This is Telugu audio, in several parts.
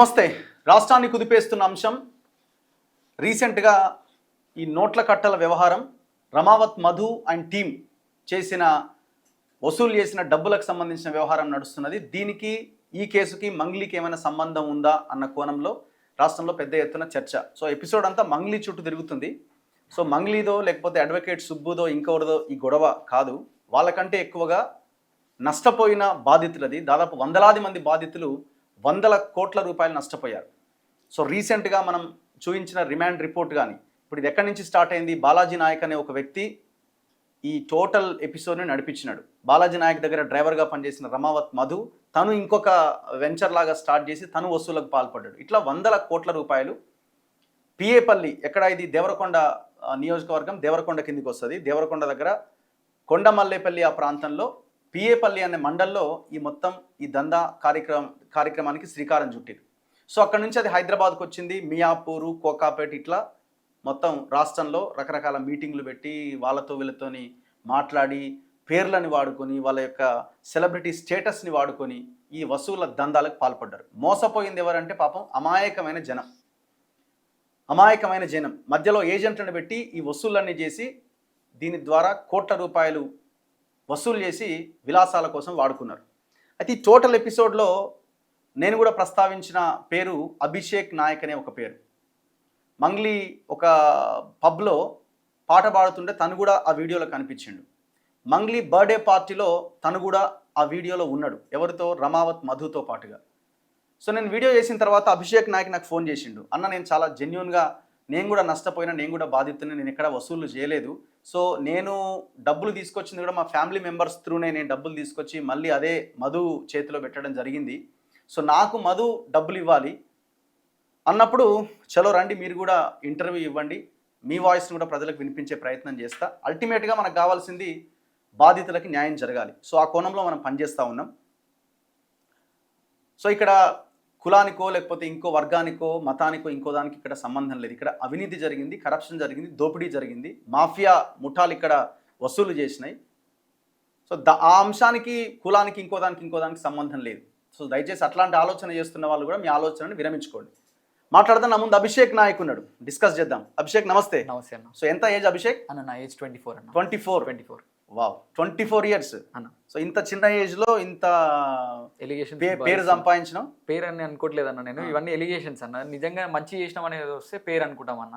నమస్తే. రాష్ట్రాన్ని కుదిపేస్తున్న అంశం రీసెంట్గా ఈ నోట్ల కట్టల వ్యవహారం, రమావత్ మధు అండ్ టీమ్ వసూలు చేసిన డబ్బులకు సంబంధించిన వ్యవహారం నడుస్తున్నది. దీనికి ఈ కేసుకి మంగ్లీకి ఏమైనా సంబంధం ఉందా అన్న కోణంలో రాష్ట్రంలో పెద్ద ఎత్తున చర్చ. సో ఎపిసోడ్ అంతా మంగ్లీ చుట్టూ తిరుగుతుంది. సో మంగ్లీదో లేకపోతే అడ్వకేట్ సుబ్బుదో ఇంకెవరిదో ఈ గొడవ కాదు. వాళ్ళకంటే ఎక్కువగా నష్టపోయిన బాధితులది. దాదాపు వందలాది మంది బాధితులు వందల కోట్ల రూపాయలు నష్టపోయారు. సో రీసెంట్గా మనం చూపించిన రిమాండ్ రిపోర్ట్ కానీ ఇప్పుడు ఇది ఎక్కడి నుంచి స్టార్ట్ అయింది, బాలాజీ నాయక్ అనే ఒక వ్యక్తి ఈ టోటల్ ఎపిసోడ్ని నడిపించినాడు. బాలాజీ నాయక్ దగ్గర డ్రైవర్గా పనిచేసిన రమావత్ మధు తను ఇంకొక వెంచర్ లాగా స్టార్ట్ చేసి తను వసూలకు పాల్పడ్డాడు. ఇట్లా వందల కోట్ల రూపాయలు పిఏపల్లి, ఎక్కడ ఇది దేవరకొండ నియోజకవర్గం, దేవరకొండ కిందికి వస్తుంది. దేవరకొండ దగ్గర కొండమల్లేపల్లి ఆ ప్రాంతంలో పిఏపల్లి అనే మండల్లో ఈ దందా కార్యక్రమానికి శ్రీకారం చుట్టారు. సో అక్కడ నుంచి అది హైదరాబాద్కు వచ్చింది. మియాపూరు, కోకాపేట, ఇట్లా మొత్తం రాష్ట్రంలో రకరకాల మీటింగ్లు పెట్టి వాళ్ళతో వీళ్ళతోని మాట్లాడి పేర్లని వాడుకొని వాళ్ళ యొక్క సెలబ్రిటీ స్టేటస్ని వాడుకొని ఈ వసూల దందాలకు పాల్పడ్డారు. మోసపోయింది ఎవరంటే పాపం అమాయకమైన జనం మధ్యలో ఏజెంట్లను పెట్టి ఈ వసూళ్ళన్నీ చేసి దీని ద్వారా కోట్ల రూపాయలు వసూలు చేసి విలాసాల కోసం వాడుకున్నారు. అయితే ఈ టోటల్ ఎపిసోడ్లో నేను కూడా ప్రస్తావించిన పేరు అభిషేక్ నాయక్ అనే ఒక పేరు. మంగ్లీ ఒక పబ్లో పాట పాడుతుంటే తను కూడా ఆ వీడియోలో కనిపించిండు. మంగ్లీ బర్త్డే పార్టీలో తను కూడా ఆ వీడియోలో ఉన్నాడు. ఎవరితో? రమావత్ మధుతో పాటుగా. సో నేను వీడియో చేసిన తర్వాత అభిషేక్ నాయక్ నాకు ఫోన్ చేసిండు. అన్న, నేను చాలా జెన్యూన్గా, నేను కూడా నష్టపోయినా, నేను కూడా బాధితున్నా, నేను ఎక్కడ వసూలు చేయలేదు. సో నేను డబ్బులు తీసుకొచ్చింది కూడా మా ఫ్యామిలీ మెంబర్స్ త్రూనే నేను డబ్బులు తీసుకొచ్చి మళ్ళీ అదే మధు చేతిలో పెట్టడం జరిగింది. సో నాకు మధు డబ్బులు ఇవ్వాలి అన్నప్పుడు, చలో రండి మీరు కూడా ఇంటర్వ్యూ ఇవ్వండి, మీ వాయిస్ని కూడా ప్రజలకు వినిపించే ప్రయత్నం చేస్తా. అల్టిమేట్గా మనకు కావాల్సింది బాధితులకి న్యాయం జరగాలి. సో ఆ కోణంలో మనం పనిచేస్తూ ఉన్నాం. సో ఇక్కడ కులానికో లేకపోతే ఇంకో వర్గానికో మతానికో ఇంకో దానికి ఇక్కడ సంబంధం లేదు. ఇక్కడ అవినీతి జరిగింది, కరప్షన్ జరిగింది, దోపిడీ జరిగింది, మాఫియా ముఠాలు ఇక్కడ వసూలు చేసినాయి. సో ఆ అంశానికి కులానికి ఇంకో దానికి సంబంధం లేదు. సో దయచేసి అట్లాంటి ఆలోచన చేస్తున్న వాళ్ళు కూడా మీ ఆలోచనని విరమించుకోండి. మాట్లాడదాం. నా ముందు అభిషేక్ నాయక్ ఉన్నాడు, డిస్కస్ చేద్దాం. అభిషేక్ నమస్తే. నమస్తే అన్న. సో ఎంత ఏజ్ అభిషేక్? అన్న నా ఏజ్ 24 అన్న. 24. వావ్, 24 ఇయర్స్ అన్న. సో ఇంత చిన్న ఏజ్ లో ఇంత ఎలిగేషన్ పేరు సంపాదించడం? పేరు అని అనుకోవట్లేదు అన్న నేను. ఇవన్నీ ఎలిగేషన్స్ అన్న. నిజంగా మంచి చేసినాం అనేది వస్తే పేరు అనుకుంటాం అన్న.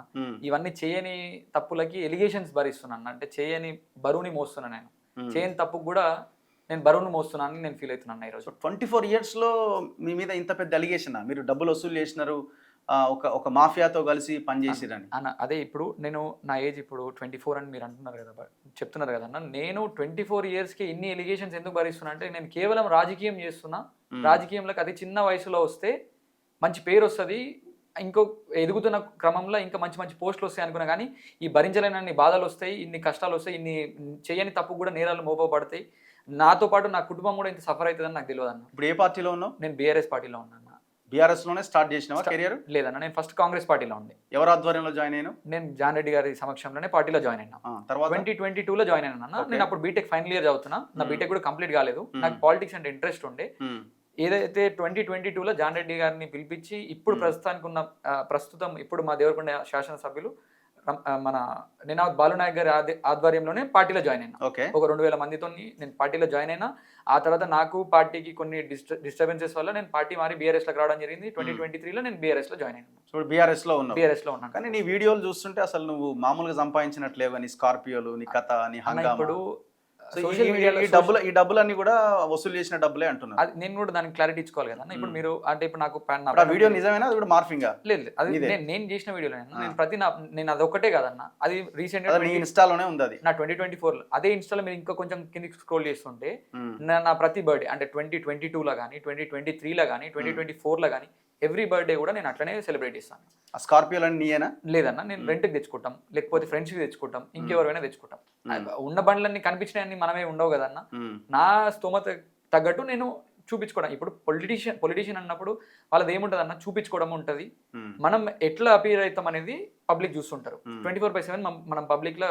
ఇవన్నీ చేయని తప్పులకి ఎలిగేషన్స్ భరిస్తున్నా అన్న. అంటే చేయని బరువుని మోస్తున్నా నేను. చేయని తప్పుకు కూడా నేను బరువును మోస్తున్నాను నేను ఫీల్ అవుతున్నాను ఈరోజు. 24 ఇయర్స్లో మీ మీద ఇంత పెద్ద అలిగేషన్? మీరు డబ్బులు వసూలు చేసినారు, ఒక మాఫియాతో కలిసి పనిచేసిరని అన్న. అదే ఇప్పుడు నేను నా ఏజ్ ఇప్పుడు 24 అని మీరు అంటున్నారు కదా, చెప్తున్నారు కదన్న. నేను 24 ఇయర్స్కి ఇన్ని ఎలిగేషన్స్ ఎందుకు భరిస్తున్నా అంటే నేను కేవలం రాజకీయం చేస్తున్నా. రాజకీయంలోకి అది చిన్న వయసులో వస్తే మంచి పేరు వస్తుంది, ఇంకో ఎదుగుతున్న క్రమంలో ఇంకా మంచి మంచి పోస్టులు వస్తాయి అనుకున్నా. కానీ ఈ భరించలేనన్ని బాధలు వస్తాయి, ఇన్ని కష్టాలు వస్తాయి, ఇన్ని చేయని తప్పు కూడా నేరాలు మోపబడతాయి. నాతో పాటు నా కుటుంబం కూడా ఇంత సఫర్ అవుతుందని నాకు తెలియదు అన్న. ఇప్పుడు ఏ పార్టీలో ఉన్నావు? నేను బీఆర్ఎస్ పార్టీలో ఉన్నాను. బీఆర్ఎస్లోనే స్టార్ట్ చేసినావా కెరియర్? లేదన్న, నేను ఫస్ట్ కాంగ్రెస్ పార్టీలో ఉండే. ఎవరు ఆధ్వర్యంలో జాయిన్ అయ్యాను? నేను జాన్ రెడ్డి గారి సమక్షంలోనే పార్టీలో జాయిన్ అయినా. తర్వాత 2022లో జాయిన్ అయినా. నేను అప్పుడు బీటెక్ ఫైనల్ ఇయర్ చదువుతున్నా. నా బీటెక్ కూడా కంప్లీట్ కాలేదు. నాకు పాలిటిక్స్ అంటే ఇంట్రెస్ట్ ఉండే. ఏదైతే 2022లో జాన్ రెడ్డి గారిని పిలిపించి ఇప్పుడు ప్రస్తుతం ఇప్పుడు మా దేవరకొండ శాసనసభ్యులు మన నినాద్ బాలునాయక్ గారి ఆధ్వర్యంలోనే పార్టీలో జాయిన్ అయినా. ఒక 2000 మందితో నేను పార్టీలో జాయిన్ అయినా. ఆ తర్వాత నాకు పార్టీకి కొన్ని డిస్టర్బెన్సెస్ వల్ల నేను పార్టీ మారి బీఆర్ఎస్ లోకి రావడం జరిగింది. 2023లో నేను బీఆర్ఎస్ లో జాయిన్ అయినా. సో బీఆర్ఎస్ లో ఉన్నాను. కానీ నీ వీడియోలు చూస్తుంటే అసలు నువ్వు మామూలుగా సంపాదించినట్లేవు. నీ స్కార్పియోలు, నీ కథ, నీ హంగామా. ఇప్పుడు సోషల్ మీడియాలో ఈ డబ్బులన్నీ కూడా వసూలు చేసిన డబ్బులే అంటున్నా. అది నేను కూడా దానికి క్లారిటీ ఇచ్చుకోవాలి కదా. ఇప్పుడు మీరు అంటే ఇప్పుడు నాకు వీడియో నిజమేనా? అది కూడా మార్ఫింగ్? లేదు, అది నేను చేసిన వీడియోలో నేను అదొక్కటే కాదన్న. అది రీసెంట్ గా ఇన్స్టాలోనే ఉంది. అది నా 2024లో అదే ఇన్స్టాలో మీరు ఇంకా కొంచెం కిందికి స్క్రోల్ చేస్తుంటే నా ప్రతి బర్త్డే అంటే 2022లో కానీ 2023లో కానీ 2024లో కానీ ఎవ్రీ బర్త్డే కూడా నేను అట్లనే సెలబ్రేట్ చేస్తాను. ఆ స్కార్పియోలు అని నీయేనా? లేదన్న, నేను రెంట్కి తెచ్చుకుంటాం, లేకపోతే ఫ్రెండ్స్కి తెచ్చుకుంటాం, ఇంకెవరైనా తెచ్చుకుంటాం. ఉన్న బండ్లన్నీ కనిపించినవన్నీ మనమే ఉండవు కదన్న. నా స్తోమత తగ్గట్టు నేను చూపించుకోవడం. ఇప్పుడు పొలిటీషియన్ అన్నప్పుడు వాళ్ళది ఏముంటుంది అన్న, చూపించుకోవడం ఉంటుంది. మనం ఎట్లా అపీర్ అవుతాం అనేది పబ్లిక్ చూస్తుంటారు. 24/7 మనం పబ్లిక్ లో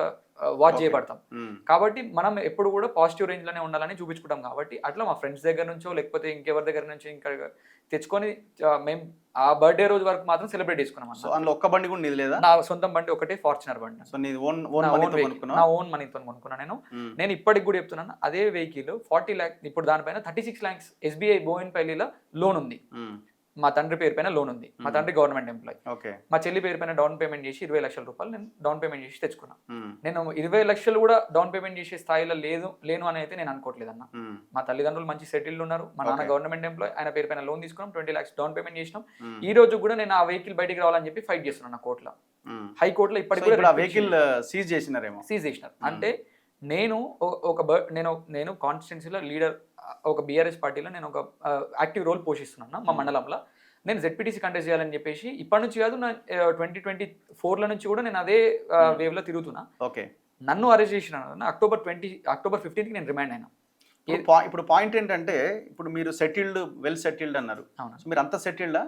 వాచ్ చేయబడతాం. కాబట్టి మనం ఎప్పుడు కూడా పాజిటివ్ రేంజ్ లోనే ఉండాలని చూపించుకుంటాం. కాబట్టి అట్లా మా ఫ్రెండ్స్ దగ్గర నుంచో లేకపోతే ఇంకెవరి దగ్గర నుంచి ఇంకా తెచ్చుకొని మేము ఆ బర్త్డే రోజు వరకు మాత్రం సెలబ్రేట్ చేసుకున్నాం. సో అందులో ఒక్క బండి కూడా నీది లేదా? నా సొంతం బండి ఒకటే, ఫార్చునర్ బండి. సో నీది ఓన్ నా ఓన్ మనీతో కొనుక్కున్నా నేను. నేను ఇప్పటికి కూడా చెప్తున్నాను, అదే వెహికల్ 40 lakhs, ఇప్పుడు దానిపైన 36 lakhs SBI బోయిన్పల్లిలో లోన్ ఉంది. మా తండ్రి పేరు పైన లోన్ ఉంది. మా తండ్రి గవర్నమెంట్ ఎంప్లాయ్. మా చెల్లి పేరు పైన డౌన్ పేమెంట్ చేసి 20 లక్షల రూపాయలు నేను డౌన్ పేమెంట్ చేసి తెచ్చుకున్నా. నేను 20 లక్షలు కూడా డౌన్ పేమెంట్ చేసే స్థాయిలో లేను అని అయితే నేను అనుకోవట్లేదు అన్న. మా తల్లిదండ్రులు మంచి సెటిల్డ్ ఉన్నారు. మా నాన్న గవర్నమెంట్ ఎంప్లాయ్, ఆయన పేరు పైన లోన్ తీసుకున్నాం, 20 lakhs డౌన్ పేమెంట్ చేసినాం. ఈ రోజు కూడా నేను ఆ వెహికల్ బయటికి రావాలని చెప్పి ఫైట్ చేస్తున్నాను కోర్టులో, హైకోర్టులో. ఇప్పటికి కూడా వెహికల్ సీజ్ చేసినారేమో. సీజ్ చేసినారు అంటే నేను కాన్స్టిట్యున్సీలో లీడర్, ఒక బీఆర్ఎస్ పార్టీలో నేను ఒక యాక్టివ్ రోల్ పోషిస్తున్నాను మా మండలంలో. నేను జెడ్పీటీసీ కంటెస్ట్ చేయాలని చెప్పేసి ఇప్పటి నుంచి కాదు, నా 2024 నుంచి కూడా నేను అదే వేవ్ లో తిరుగుతున్నా. ఓకే, నన్ను అరెస్ట్ చేసిన అక్టోబర్ 15కి నేను రిమాండ్ అయినా. ఇప్పుడు పాయింట్ ఏంటంటే, ఇప్పుడు మీరు సెటిల్డ్, వెల్ సెటిల్డ్ అన్నారు. మీరు అంత సెటిల్డా?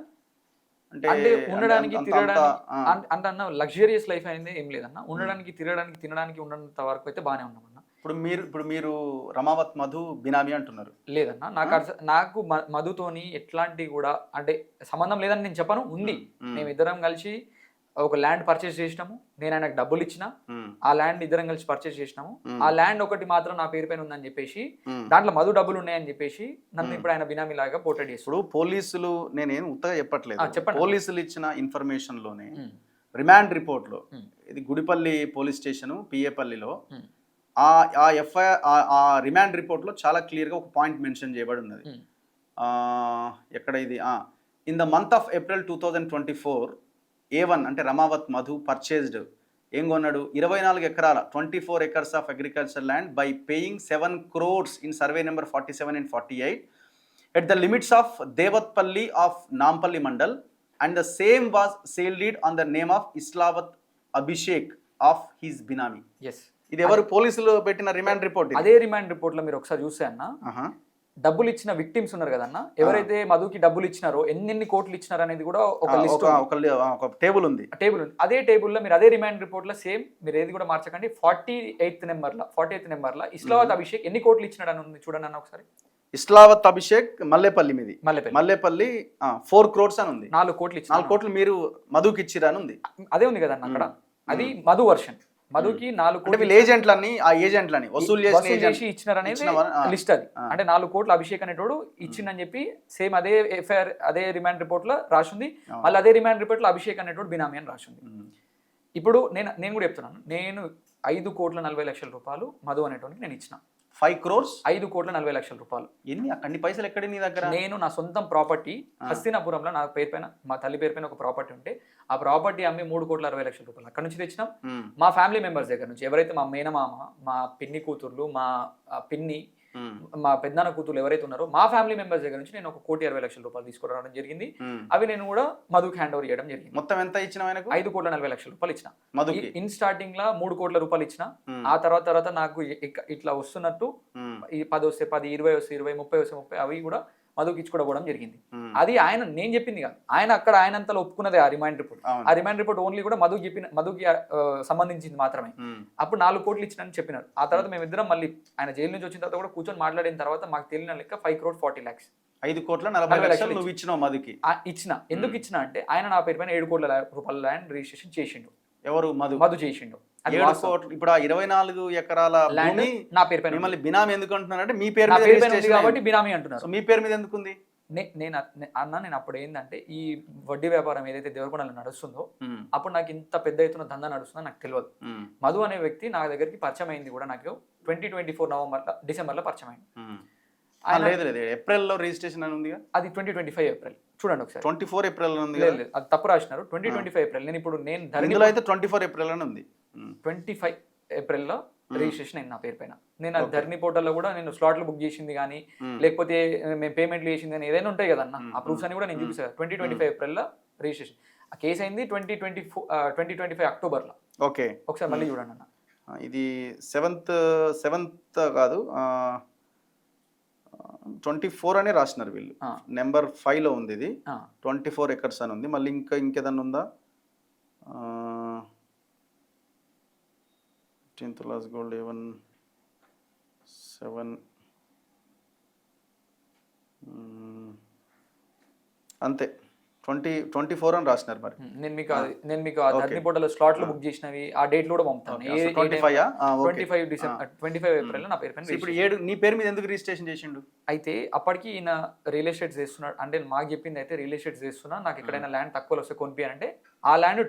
అంటే ఉండడానికి తిరగడానికి అంటే అన్న లగ్జరియస్ లైఫ్ అనేది ఏం లేదన్న. ఉండడానికి తిరగడానికి తినడానికి ఉన్నంత వరకు అయితే బాగానే ఉన్నామన్న. ఇప్పుడు మీరు రమావత్ మధు బినామీ అంటున్నారు. లేదన్న, నాకు మధుతోని ఎట్లాంటి కూడా అంటే సంబంధం లేదని నేను చెప్పను. ఉంది, మేమిద్దరం కలిసి ఒక ల్యాండ్ పర్చేస్ చేసినాము. నేను ఆయనకు డబ్బులు ఇచ్చిన, ఆ ల్యాండ్ ఇద్దరం కలిసి పర్చేస్ చేసినాము. ఆ ల్యాండ్ ఒకటి మాత్రం నా పేరు పైన ఉందని చెప్పేసి, దాంట్లో మధు డబ్బులు ఉన్నాయని చెప్పేసి నన్ను ఇప్పుడు ఆయన బినామీ లాగా పోర్ట్రేట్ చేస్తాడు. పోలీసులు, నేనేం ఉత్తగా చెప్పట్లేదు, పోలీసులు ఇచ్చిన ఇన్ఫర్మేషన్ లోనే రిమాండ్ రిపోర్ట్ లో, ఇది గుడిపల్లి పోలీస్ స్టేషన్ పిఏపల్లిలో, ఆ ఎఫ్ఐఆర్ ఆ రిమాండ్ రిపోర్ట్ లో చాలా క్లియర్ గా ఒక పాయింట్ మెన్షన్ చేయబడి ఉన్నది. ఎక్కడ ఇది, in the month of April 2024 A1 అంటే రమావత్ మధు పర్చేజ్డ్, ఏం కొన్నాడు, 24 ఎకరాల 24 acres of agriculture land by paying 7 crores in survey number 47 and 48 at the limits of Devatpalli of Nampally mandal, and the same was sale deed on the name of Islavath Abhishek of his benami. ఇది ఎవరు పోలీసులు పెట్టిన రిమాండ్ రిపోర్ట్. అదే రిమాండ్ రిపోర్ట్ లో మీరు ఒకసారి చూస్తే అన్న, డబ్బులు ఇచ్చిన విక్టిమ్స్ ఉన్నారు కదన్న, ఎవరైతే మధుకి డబ్బులు ఇచ్చినారో ఎన్ని కోట్లు ఇచ్చినారు అనేది కూడా ఒక లిస్ట్, ఒక టేబుల్ ఉంది. అదే టేబుల్లో మీరు అదే రిమాండ్ రిపోర్ట్ లో సేమ్, మీరు ఏది కూడా మార్చకండి, 48th నెంబర్ లో ఇస్లావత్ అభిషేక్ ఎన్ని కోట్లు ఇచ్చినాడు అని ఉంది చూడండి అన్న ఒకసారి. ఇస్లావత్ అభిషేక్ మల్లేపల్లి మీది, మల్లేపల్లి 4 crores అని ఉంది. 4 కోట్లు ఇచ్చి 4 కోట్లు మీరు మధుకి ఇచ్చిరా అని ఉంది. అదే ఉంది కదన్న అక్కడ, అది మధు వర్షన్. మధుకి 4 కోట్లు ఏజెంట్లని వసూలు చేసి ఇచ్చినారనేది లిస్ట్. అది అంటే 4 కోట్లు అభిషేక్ అనేటోడు ఇచ్చిందని చెప్పి సేమ్ అదే ఎఫ్ఐఆర్ అదే రిమాండ్ రిపోర్ట్ లో రాసింది. మళ్ళీ అదే రిమాండ్ రిపోర్ట్ లో అభిషేక్ అనేటోడు బినామీ అని రాసింది. ఇప్పుడు నేను కూడా చెప్తున్నాను, నేను 5,40,00,000 రూపాయలు మధు అనేటోనికి నేను ఇచ్చిన. 5 crores 5,40,00,000 రూపాయలు. ఎన్ని అన్ని పైసలు ఎక్కడ నీ దగ్గర? నేను నా సొంతం ప్రాపర్టీ హస్తినాపురంలో నా పేరు పైన, మా తల్లి పేరు పైన ఒక ప్రాపర్టీ ఉంటే ఆ ప్రాపర్టీ అమ్మి 3,60,00,000 రూపాయలు అక్కడ నుంచి తెచ్చినాం. మా ఫ్యామిలీ మెంబర్స్ దగ్గర నుంచి, ఎవరైతే మా మేనమామ, మా పిన్ని కూతుర్లు, మా పిన్ని, మా పెద్దనాన్న కూతురు ఎవరైతే ఉన్నారో మా ఫ్యామిలీ మెంబర్స్ దగ్గర నుంచి నేను 1,60,00,000 రూపాయలు తీసుకురావడం జరిగింది. అవి నేను కూడా మధుకి హ్యాండ్ ఓవర్ చేయడం జరిగింది. మొత్తం ఎంత ఇచ్చిన? 5,40,00,000 రూపాయలు ఇచ్చిన మధుకి. ఇన్ స్టార్టింగ్ లా 3 కోట్ల రూపాయలు ఇచ్చిన. ఆ తర్వాత నాకు ఇట్లా వస్తున్నట్టు 10 వస్తే 10, 20 వస్తే 20, 30 వస్తే 30, అవి కూడా మధుకి ఇచ్చుకోవడం జరిగింది. అది ఆయన నేను చెప్పింది కాదు, ఆయన అక్కడ ఆయనంతలో ఒప్పుకున్నదే ఆ రిమాండ్ రిపోర్ట్. ఆ రిమాండ్ రిపోర్ట్ ఓన్లీ కూడా మధుకి సంబంధించింది మాత్రమే. అప్పుడు 4 కోట్లు ఇచ్చినని చెప్పినారు. ఆ తర్వాత మేమిద్దరం మళ్ళీ ఆయన జైలు నుంచి వచ్చిన తర్వాత కూడా కూర్చొని మాట్లాడిన తర్వాత మాకు తెలియని లెక్క 5,40,00,000 5,40,00,000 నువ్వు ఇచ్చినావు మధుకి. ఇచ్చిన. ఎందుకు ఇచ్చిన అంటే ఆయన నా పేరు పైన 7 కోట్ల రూపాయల ల్యాండ్ రిజిస్ట్రేషన్ చేసిండు. ఎవరు? మధు చేసిండు. 7 కోట్లు. ఇప్పుడు ఆ 24 ఎకరాల ల్యాండ్ నా పేరు పైన. మిమ్మల్ని బినామీ ఎందుకు అంటున్నారంటే మీ పేరు మీద కాబట్టి బినామీ అంటున్నారు. మీ పేరు మీద ఎందుకు ఉంది? నేను అప్పుడు ఏంటంటే ఈ వడ్డీ వ్యాపారం ఏదైతే దేవరకొండలో నడుస్తుందో అప్పుడు నాకు ఇంత పెద్ద ఎత్తున దందా నడుస్తుందో నాకు తెలియదు. మధు అనే వ్యక్తి నా దగ్గరికి పరిచయం అయింది కూడా నాకు 2024 డిసెంబర్ లో పరిచయం అయింది. ఏప్రిల్ లో రిజిస్ట్రేషన్ అని ఉంది, అది 2025 ఏప్రిల్. చూడండి ఒకసారి, 24 ఏప్రిల్ ఉంది, అది తప్పు రాసినారు. 2025 ఏప్రిల్. నేను ఇప్పుడు అయితే 24 ఏప్రిల్ అని ఉంది. 25 ఏప్రిల్లో రిజిస్ట్రేషన్ అయింది నా పేరు పైన. నేను ధరణి పోర్టల్లో కూడా నేను స్లాట్లు బుక్ చేసింది కానీ లేకపోతే మేము పేమెంట్లు చేసింది కానీ ఏదైనా ఉంటాయి కదన్న, ఆ ప్రూఫ్స్ అని కూడా నేను చూపిస్తాను. 2025 ఏప్రిల్లో రిజిస్ట్రేషన్. ఆ కేసు అయింది 2025 అక్టోబర్లో. ఓకే, ఒకసారి మళ్ళీ చూడండి అన్న. ఇది 7th కాదు, 24 అనే రాసినారు వీళ్ళు. నెంబర్ 5 లో ఉంది ఇది. 24 acres అని ఉంది. మళ్ళీ ఇంకేదన్నా ఉందా? 15 తులాస్ గోల్డ్ A1 7 అంతే 24 అని రాసినారు మరి. నేను మీకు ఆ ధర్ని పోర్టల్ స్లాట్లు బుక్ చేసినవి ఆ డేట్ లో కూడా పంపుతాను. 25 డిసెంబర్ 25 ఏప్రిల్ నా పేరు పైన. ఇప్పుడు 7 నీ పేరు మీద ఎందుకు రిజిస్ట్రేషన్ చేసిండు? అయితే అప్పటికి ఈయన రియల్ ఎస్టేట్ చేస్తున్నాడు అంటే మాకు చెప్పింది అయితే రియల్ ఎస్టేట్ చేస్తున్నా, నాకు ఎక్కడైనా ల్యాండ్ తక్కువలో వస్తే కొనిపియాలంటే ఆ ల్యాండ్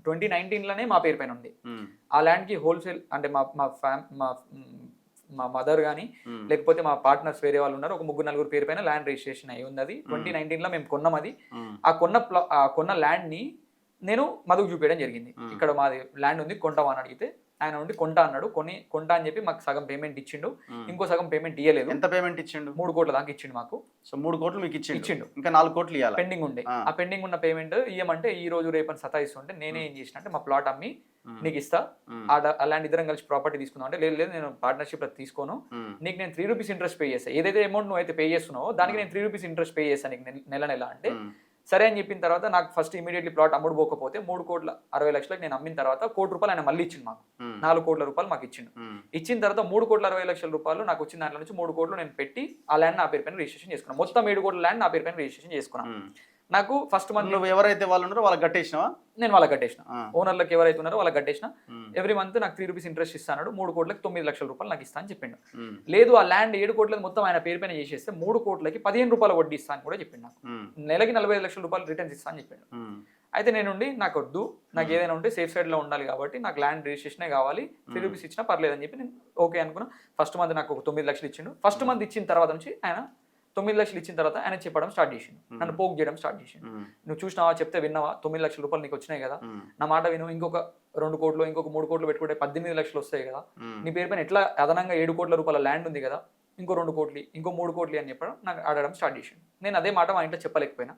2019 లోనే మా పేరు పైన ఉంది. ఆ ల్యాండ్ కి హోల్సేల్ అంటే మా మదర్ కానీ లేకపోతే మా పార్ట్నర్స్ వేరే వాళ్ళు ఉన్నారు, ఒక 3-4 పేరు పైన ల్యాండ్ రిజిస్ట్రేషన్ అయి ఉంది. అది 2019 లో మేము కొన్నాం. అది ఆ కొన్న ల్యాండ్ ని నేను మధుకు చూపించడం జరిగింది. ఇక్కడ మాది ల్యాండ్ ఉంది కొంటావా అని అడిగితే ఆయన ఉండి కొంటా అన్నాడు. కొంటా అని చెప్పి మాకు సగం పేమెంట్ ఇచ్చిండు, ఇంకో సగం పేమెంట్ ఇవ్వలేదు. ఎంత పేమెంట్ ఇచ్చిండు? 3 కోట్ల దాకా ఇచ్చిండు మాకు. సో 3 కోట్లు మీకు ఇచ్చిండు, ఇంకా 4 కోట్లు ఇవ్వాలి పెండింగ్ ఉండే. ఆ పెండింగ్ ఉన్న పేమెంట్ ఇవ్వమంటే ఈ రోజు రేపని సతాయిస్తుంటే నేనే ఏం చేసిన అంటే మా ప్లాట్ అమ్మి నీకు ఇస్తా, అలాంటి ఇద్దరం కలిసి ప్రాపర్టీ తీసుకుందాం అంటే లేదు నేను పార్ట్నర్షిప్ లో తీసుకోను, నీకు నేను 3 రూపీస్ ఇంట్రెస్ట్ పే చేస్తాను, ఏదైతే అమౌంట్ నువ్వు అయితే పే చేస్తున్నావో దానికి నేను 3 రూపీస్ ఇంట్రెస్ట్ పే చేస్తాను నీకు నెల అంటే సరే అని చెప్పిన తర్వాత నాకు ఫస్ట్ ఇమీడియట్లీ ప్లాట్ అమ్ముడు పోకపోతే 3,60,00,000 నేను అమ్మిన తర్వాత ₹1,00,00,000 ఆయన మళ్ళీ ఇచ్చిండు మాకు. ₹4,00,00,000 మాకు ఇచ్చిండు. ఇచ్చిన తర్వాత ₹3,60,00,000 నాకు వచ్చిన దాంట్లో నుంచి 3 కోట్లు నేను పెట్టి ఆ ల్యాండ్ నా పేరు పైన రిజిస్ట్రేషన్ చేసుకున్నాను. మొత్తం 7 కోట్ల ల్యాండ్ నా పేరు పైన రిజిస్ట్రేషన్ చేసుకున్నాను. నాకు ఫస్ట్ మంత్ నువ్వు ఎవరైతే వాళ్ళు ఉన్నారో వాళ్ళకి కట్టేసినావా? నేను వాళ్ళకి కట్టేసిన, ఓనర్లకు ఎవరైతే ఉన్నారో వాళ్ళకి కట్టేసిన. ఎవ్రీ మంత్ నాకు 3 రూపీస్ ఇంట్రెస్ట్ ఇస్తాడు, 3 కోట్లకి ₹9,00,000 నాకు ఇస్తా అని చెప్పిండు. లేదు ఆ ల్యాండ్ 7 కోట్లకి మొత్తం ఆయన పేరు పైన చేసేస్తే 3 కోట్లకి ₹15 వడ్డీ ఇస్తా అని కూడా చెప్పిండు. నాకు నెలకి ₹45,00,000 రిటర్న్స్ ఇస్తా అని చెప్పిండు. అయితే నేను ఉండి నాకు వద్దు, నాకు ఏదైనా ఉంటే సేఫ్ సైడ్ లో ఉండాలి కాబట్టి నాకు ల్యాండ్ రిజిస్ట్రేషనే కావాలి, 3 రూపీస్ ఇచ్చినా పర్లేదని చెప్పి నేను ఓకే అనుకున్నా. ఫస్ట్ మంత్ నాకు 9,00,000 ఇచ్చిండు. ఫస్ట్ మంత్ ఇచ్చిన తర్వాత నుంచి ఆయన 9,00,000 ఇచ్చిన తర్వాత ఆయన చెప్పడం స్టార్ట్ చేసిండు, నన్ను పోక్ చేయడం స్టార్ట్ చేసిండు. నువ్వు చూసినావా, చెప్తే విన్నావా, ₹9,00,000 నీకు వచ్చినాయి కదా, నా మాట విను, ఇంకొక 2 కోట్లు ఇంకొక 3 కోట్లు పెట్టుకుంటే 18,00,000 వస్తాయి కదా, నీ పేరు పైన ఎట్లా అదనంగా ₹7,00,00,000 ల్యాండ్ ఉంది కదా, ఇంకో 2 కోట్లు ఇంకో 3 కోట్లు అని చెప్పడం నాకు ఆడడం స్టార్ట్ చేసిండు. నేను అదే మాట మా ఇంట్లో చెప్పలేకపోయినా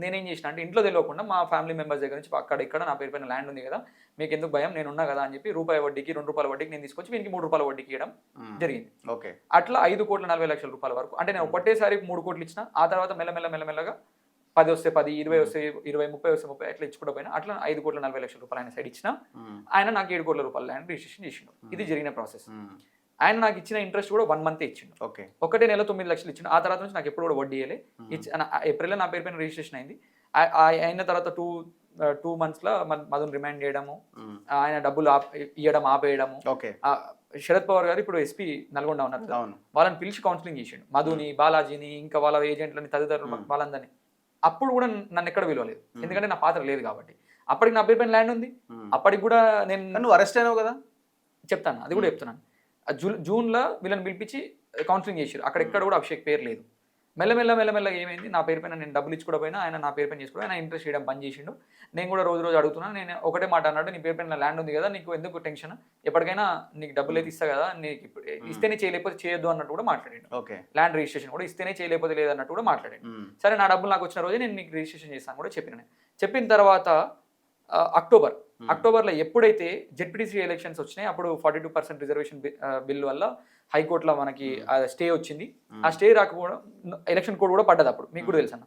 నేనేం చేసిన అంటే ఇంట్లో తెలియకుండా మా ఫ్యామిలీ మెంబర్స్ దగ్గర నుంచి అక్కడ ఇక్కడ నా పేరు పైన ల్యాండ్ ఉంది కదా, మీకు ఎందుకు భయం, నేను ఉన్నా కదా అని చెప్పి ₹1 వడ్డీకి ₹2 వడ్డీకి నేను తీసుకొచ్చి వీనికి ₹3 వడ్డీకి ఇవ్వడం జరిగింది. అట్లా ₹5,40,00,000 వరకు అంటే నేను ఒకటేసారి 3 కోట్లు ఇచ్చిన, ఆ తర్వాత మెల్లమెల్లగా 10 వస్తే 10, 20 వస్తే 20, 30 వస్తే 30 అట్లా ఇచ్చుకుంటూ పోయినా. అట్లా ₹5,40,00,000 ఆయన సైడ్ ఇచ్చిన, ఆయన నాకు ₹7,00,00,000 ల్యాండ్ రిజిస్ట్రేషన్ చేసిండు. ఇది జరిగిన ప్రాసెస్. ఆయన నాకు ఇచ్చిన ఇంట్రెస్ట్ కూడా 1 మంత్ ఇచ్చిండు. ఒకటే నెల 9,00,000 ఇచ్చిండు. ఆ తర్వాత నుంచి నాకు ఎప్పుడు కూడా వడ్డీ ఇవ్వలే. ఏప్రిల్ నా పేరు పైన రిజిస్ట్రేషన్ అయింది. అయిన తర్వాత 2 months లో మధుని రిమైండ్ చేయడము, ఆయన డబ్బులు ఇవ్వడం ఆపేయడము. శరద్ పవార్ గారు ఇప్పుడు ఎస్పీ నల్గొండ ఉన్నారు, వాళ్ళని పిలిచి కౌన్సిలింగ్ చేసిండు, మధుని, బాలాజీని, ఇంకా వాళ్ళ ఏజెంట్లని, తదితరులు వాళ్ళందరినీ. అప్పుడు కూడా నన్ను ఎక్కడ విలువలేదు, ఎందుకంటే నా పాత్ర లేదు కాబట్టి. అప్పటికి నా పేరు పైన ల్యాండ్ ఉంది, అప్పటికి కూడా నేను అరెస్ట్ అయినావు కదా, చెప్తాను అది కూడా చెప్తున్నాను. జూన్లో వీళ్ళని పిలిపించి కౌన్సిలింగ్ చేశారు, అక్కడ ఎక్కడ కూడా అభిషేక్ పేరు లేదు. మెల్లమెల్లగా ఏమైంది, నా పేరు పైన నేను డబ్బులు ఇచ్చుకోకపోయినా ఆయన నా పేరు పైన చేసుకోవడం, ఆయన ఇంట్రెస్ట్ చేయడం పని చేసిండు. నేను కూడా రోజు అడుగుతున్నాను, నేను ఒకటే మాట అన్నాడు, నీ పేరు పైన ల్యాండ్ ఉంది కదా, నీకు ఎందుకు టెన్షన్, ఎప్పటికైనా నీకు డబ్బులు అయితే ఇస్తా కదా, నీకు ఇస్తేనే చేయలేకపోతే చేయొద్దు అన్నట్టు కూడా మాట్లాడాడు. ల్యాండ్ రిజిస్ట్రేషన్ కూడా ఇస్తేనే చేయలేకపోతే లేదన్నట్టు కూడా మాట్లాడాడు. సరే నా డబ్బులు నాకు వచ్చిన రోజే నేను నీకు రిజిస్ట్రేషన్ చేస్తాను కూడా చెప్పిన తర్వాత అక్టోబర్లో ఎప్పుడైతే జెడ్పీటీసీ ఎలక్షన్స్ వచ్చినాయి, అప్పుడు 42% రిజర్వేషన్ బిల్ వల్ల హైకోర్టులో మనకి స్టే వచ్చింది. ఆ స్టే రాకపోవడం, ఎలక్షన్ కోడ్ కూడా పడ్డది అప్పుడు, మీకు కూడా తెలుసు అన్న.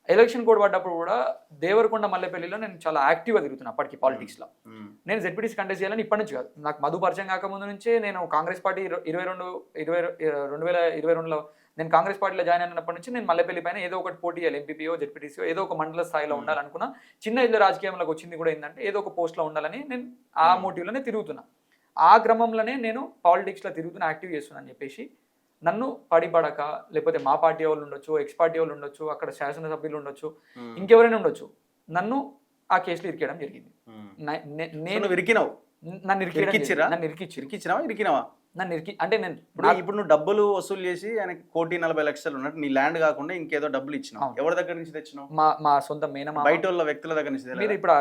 ఎలక్షన్ కోడ్ పడ్డప్పుడు కూడా దేవరకొండ మల్లెపల్లిలో నేను చాలా యాక్టివ్గా తిరుగుతున్నాను అప్పటికి పాలిటిక్స్లో. నేను జెడ్పీటీసీ కంటెస్ట్ చేయాలని ఇప్పటి నుంచి కాదు, నాకు మధు పరిచయం కాకముందు నుంచే నేను కాంగ్రెస్ పార్టీ 2022లో నేను కాంగ్రెస్ పార్టీలో జాయిన్ అయినప్పటి నుంచి నేను మల్లెపల్లి పైన ఏదో ఒకటి పోటీ చేయాలి, ఎంపీపీఓ, జెడ్పీటీసీఓ, ఏదో ఒక మండల స్థాయిలో ఉండాలనుకున్నా. చిన్న ఇళ్ళ రాజకీయంలోకి వచ్చింది కూడా ఏంటంటే ఏదో ఒక పోస్ట్లో ఉండాలని నేను ఆ మోటివ్లోనే తిరుగుతున్నా. ఆ క్రమంలోనే నేను పాలిటిక్స్లో తిరుగుతున్నా, యాక్టివ్ చేస్తున్నా అని చెప్పేసి నన్ను పడిపడక, లేకపోతే మా పార్టీ వాళ్ళు ఉండొచ్చు, ఎక్స్ పార్టీ వాళ్ళు ఉండొచ్చు, అక్కడ శాసనసభ్యులు ఉండొచ్చు, ఇంకెవరైనా ఉండొచ్చు, నన్ను ఆ కేసులో ఇరికేయడం జరిగింది. నన్ను అంటే నేను ఇప్పుడు నువ్వు డబ్బులు వసూలు చేసి ఆయనకి ₹1,40,00,000 ఉన్నట్టు నీ ల్యాండ్ కాకుండా ఇంకేదో డబ్బులు ఇచ్చినావు, ఎవరి దగ్గర నుంచి తెచ్చినావు? మా సొంత మేనమామ, బయట వాళ్ళ వ్యక్తుల దగ్గర నుంచి. ఇప్పుడు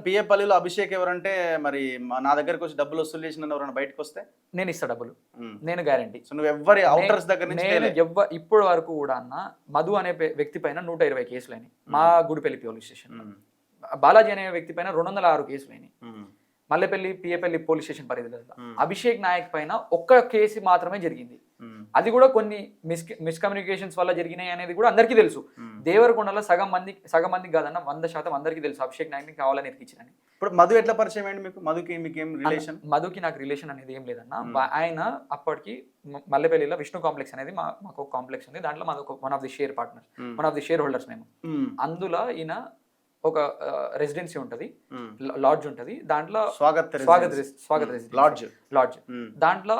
పిఏపల్లిలో అభిషేక్ ఎవరంటే మరి నా దగ్గరకు వచ్చి డబ్బులు వసూలు చేసిన ఎవరైనా బయటకు వస్తే నేను ఇస్తా డబ్బులు, నేను గ్యారంటీ. సో నువ్వు ఎవరి అవుటర్స్ దగ్గర నుంచి ఇప్పటి వరకు కూడా అన్న మధు అనే వ్యక్తి పైన 120 కేసులు అయినాయి మా గుడిపల్లి పోలీస్ స్టేషన్. బాలాజీ అనే వ్యక్తి పైన 206 కేసులు అయినాయి. మల్లెపల్లి పిఏపల్లి పోలీస్ స్టేషన్ పరిధిలో అభిషేక్ నాయక్ పైన ఒక్క కేసు మాత్రమే జరిగింది. అది కూడా కొన్ని మిస్కమ్యూనికేషన్స్ వల్ల జరిగినాయి అనేది కూడా అందరికీ తెలుసు. దేవరకొండలో సగం మందికి కాదన్న 100% అందరికీ తెలుసు అభిషేక్ నాయక్ ని కావాలని ఎరికించారని. ఇప్పుడు మధు ఎట్లా పరిచయం అండి మీకు? మధుకి మీకు ఏం రిలేషన్? మధుకి నాకు రిలేషన్ అనేది ఏం లేదన్న. ఆయన అప్పటికి మల్లెపల్లిలో విష్ణు కాంప్లెక్స్ అనేది మాకు ఒక కాంప్లెక్స్ ఉంది. దాంట్లో మాది one of the share partner, one of the share holders మేము. అందులో ఈయన ఒక రెసిడెన్సీ ఉంటది, లాడ్జ్ ఉంటది. దాంట్లో స్వాగత్ లాడ్జ్ దాంట్లో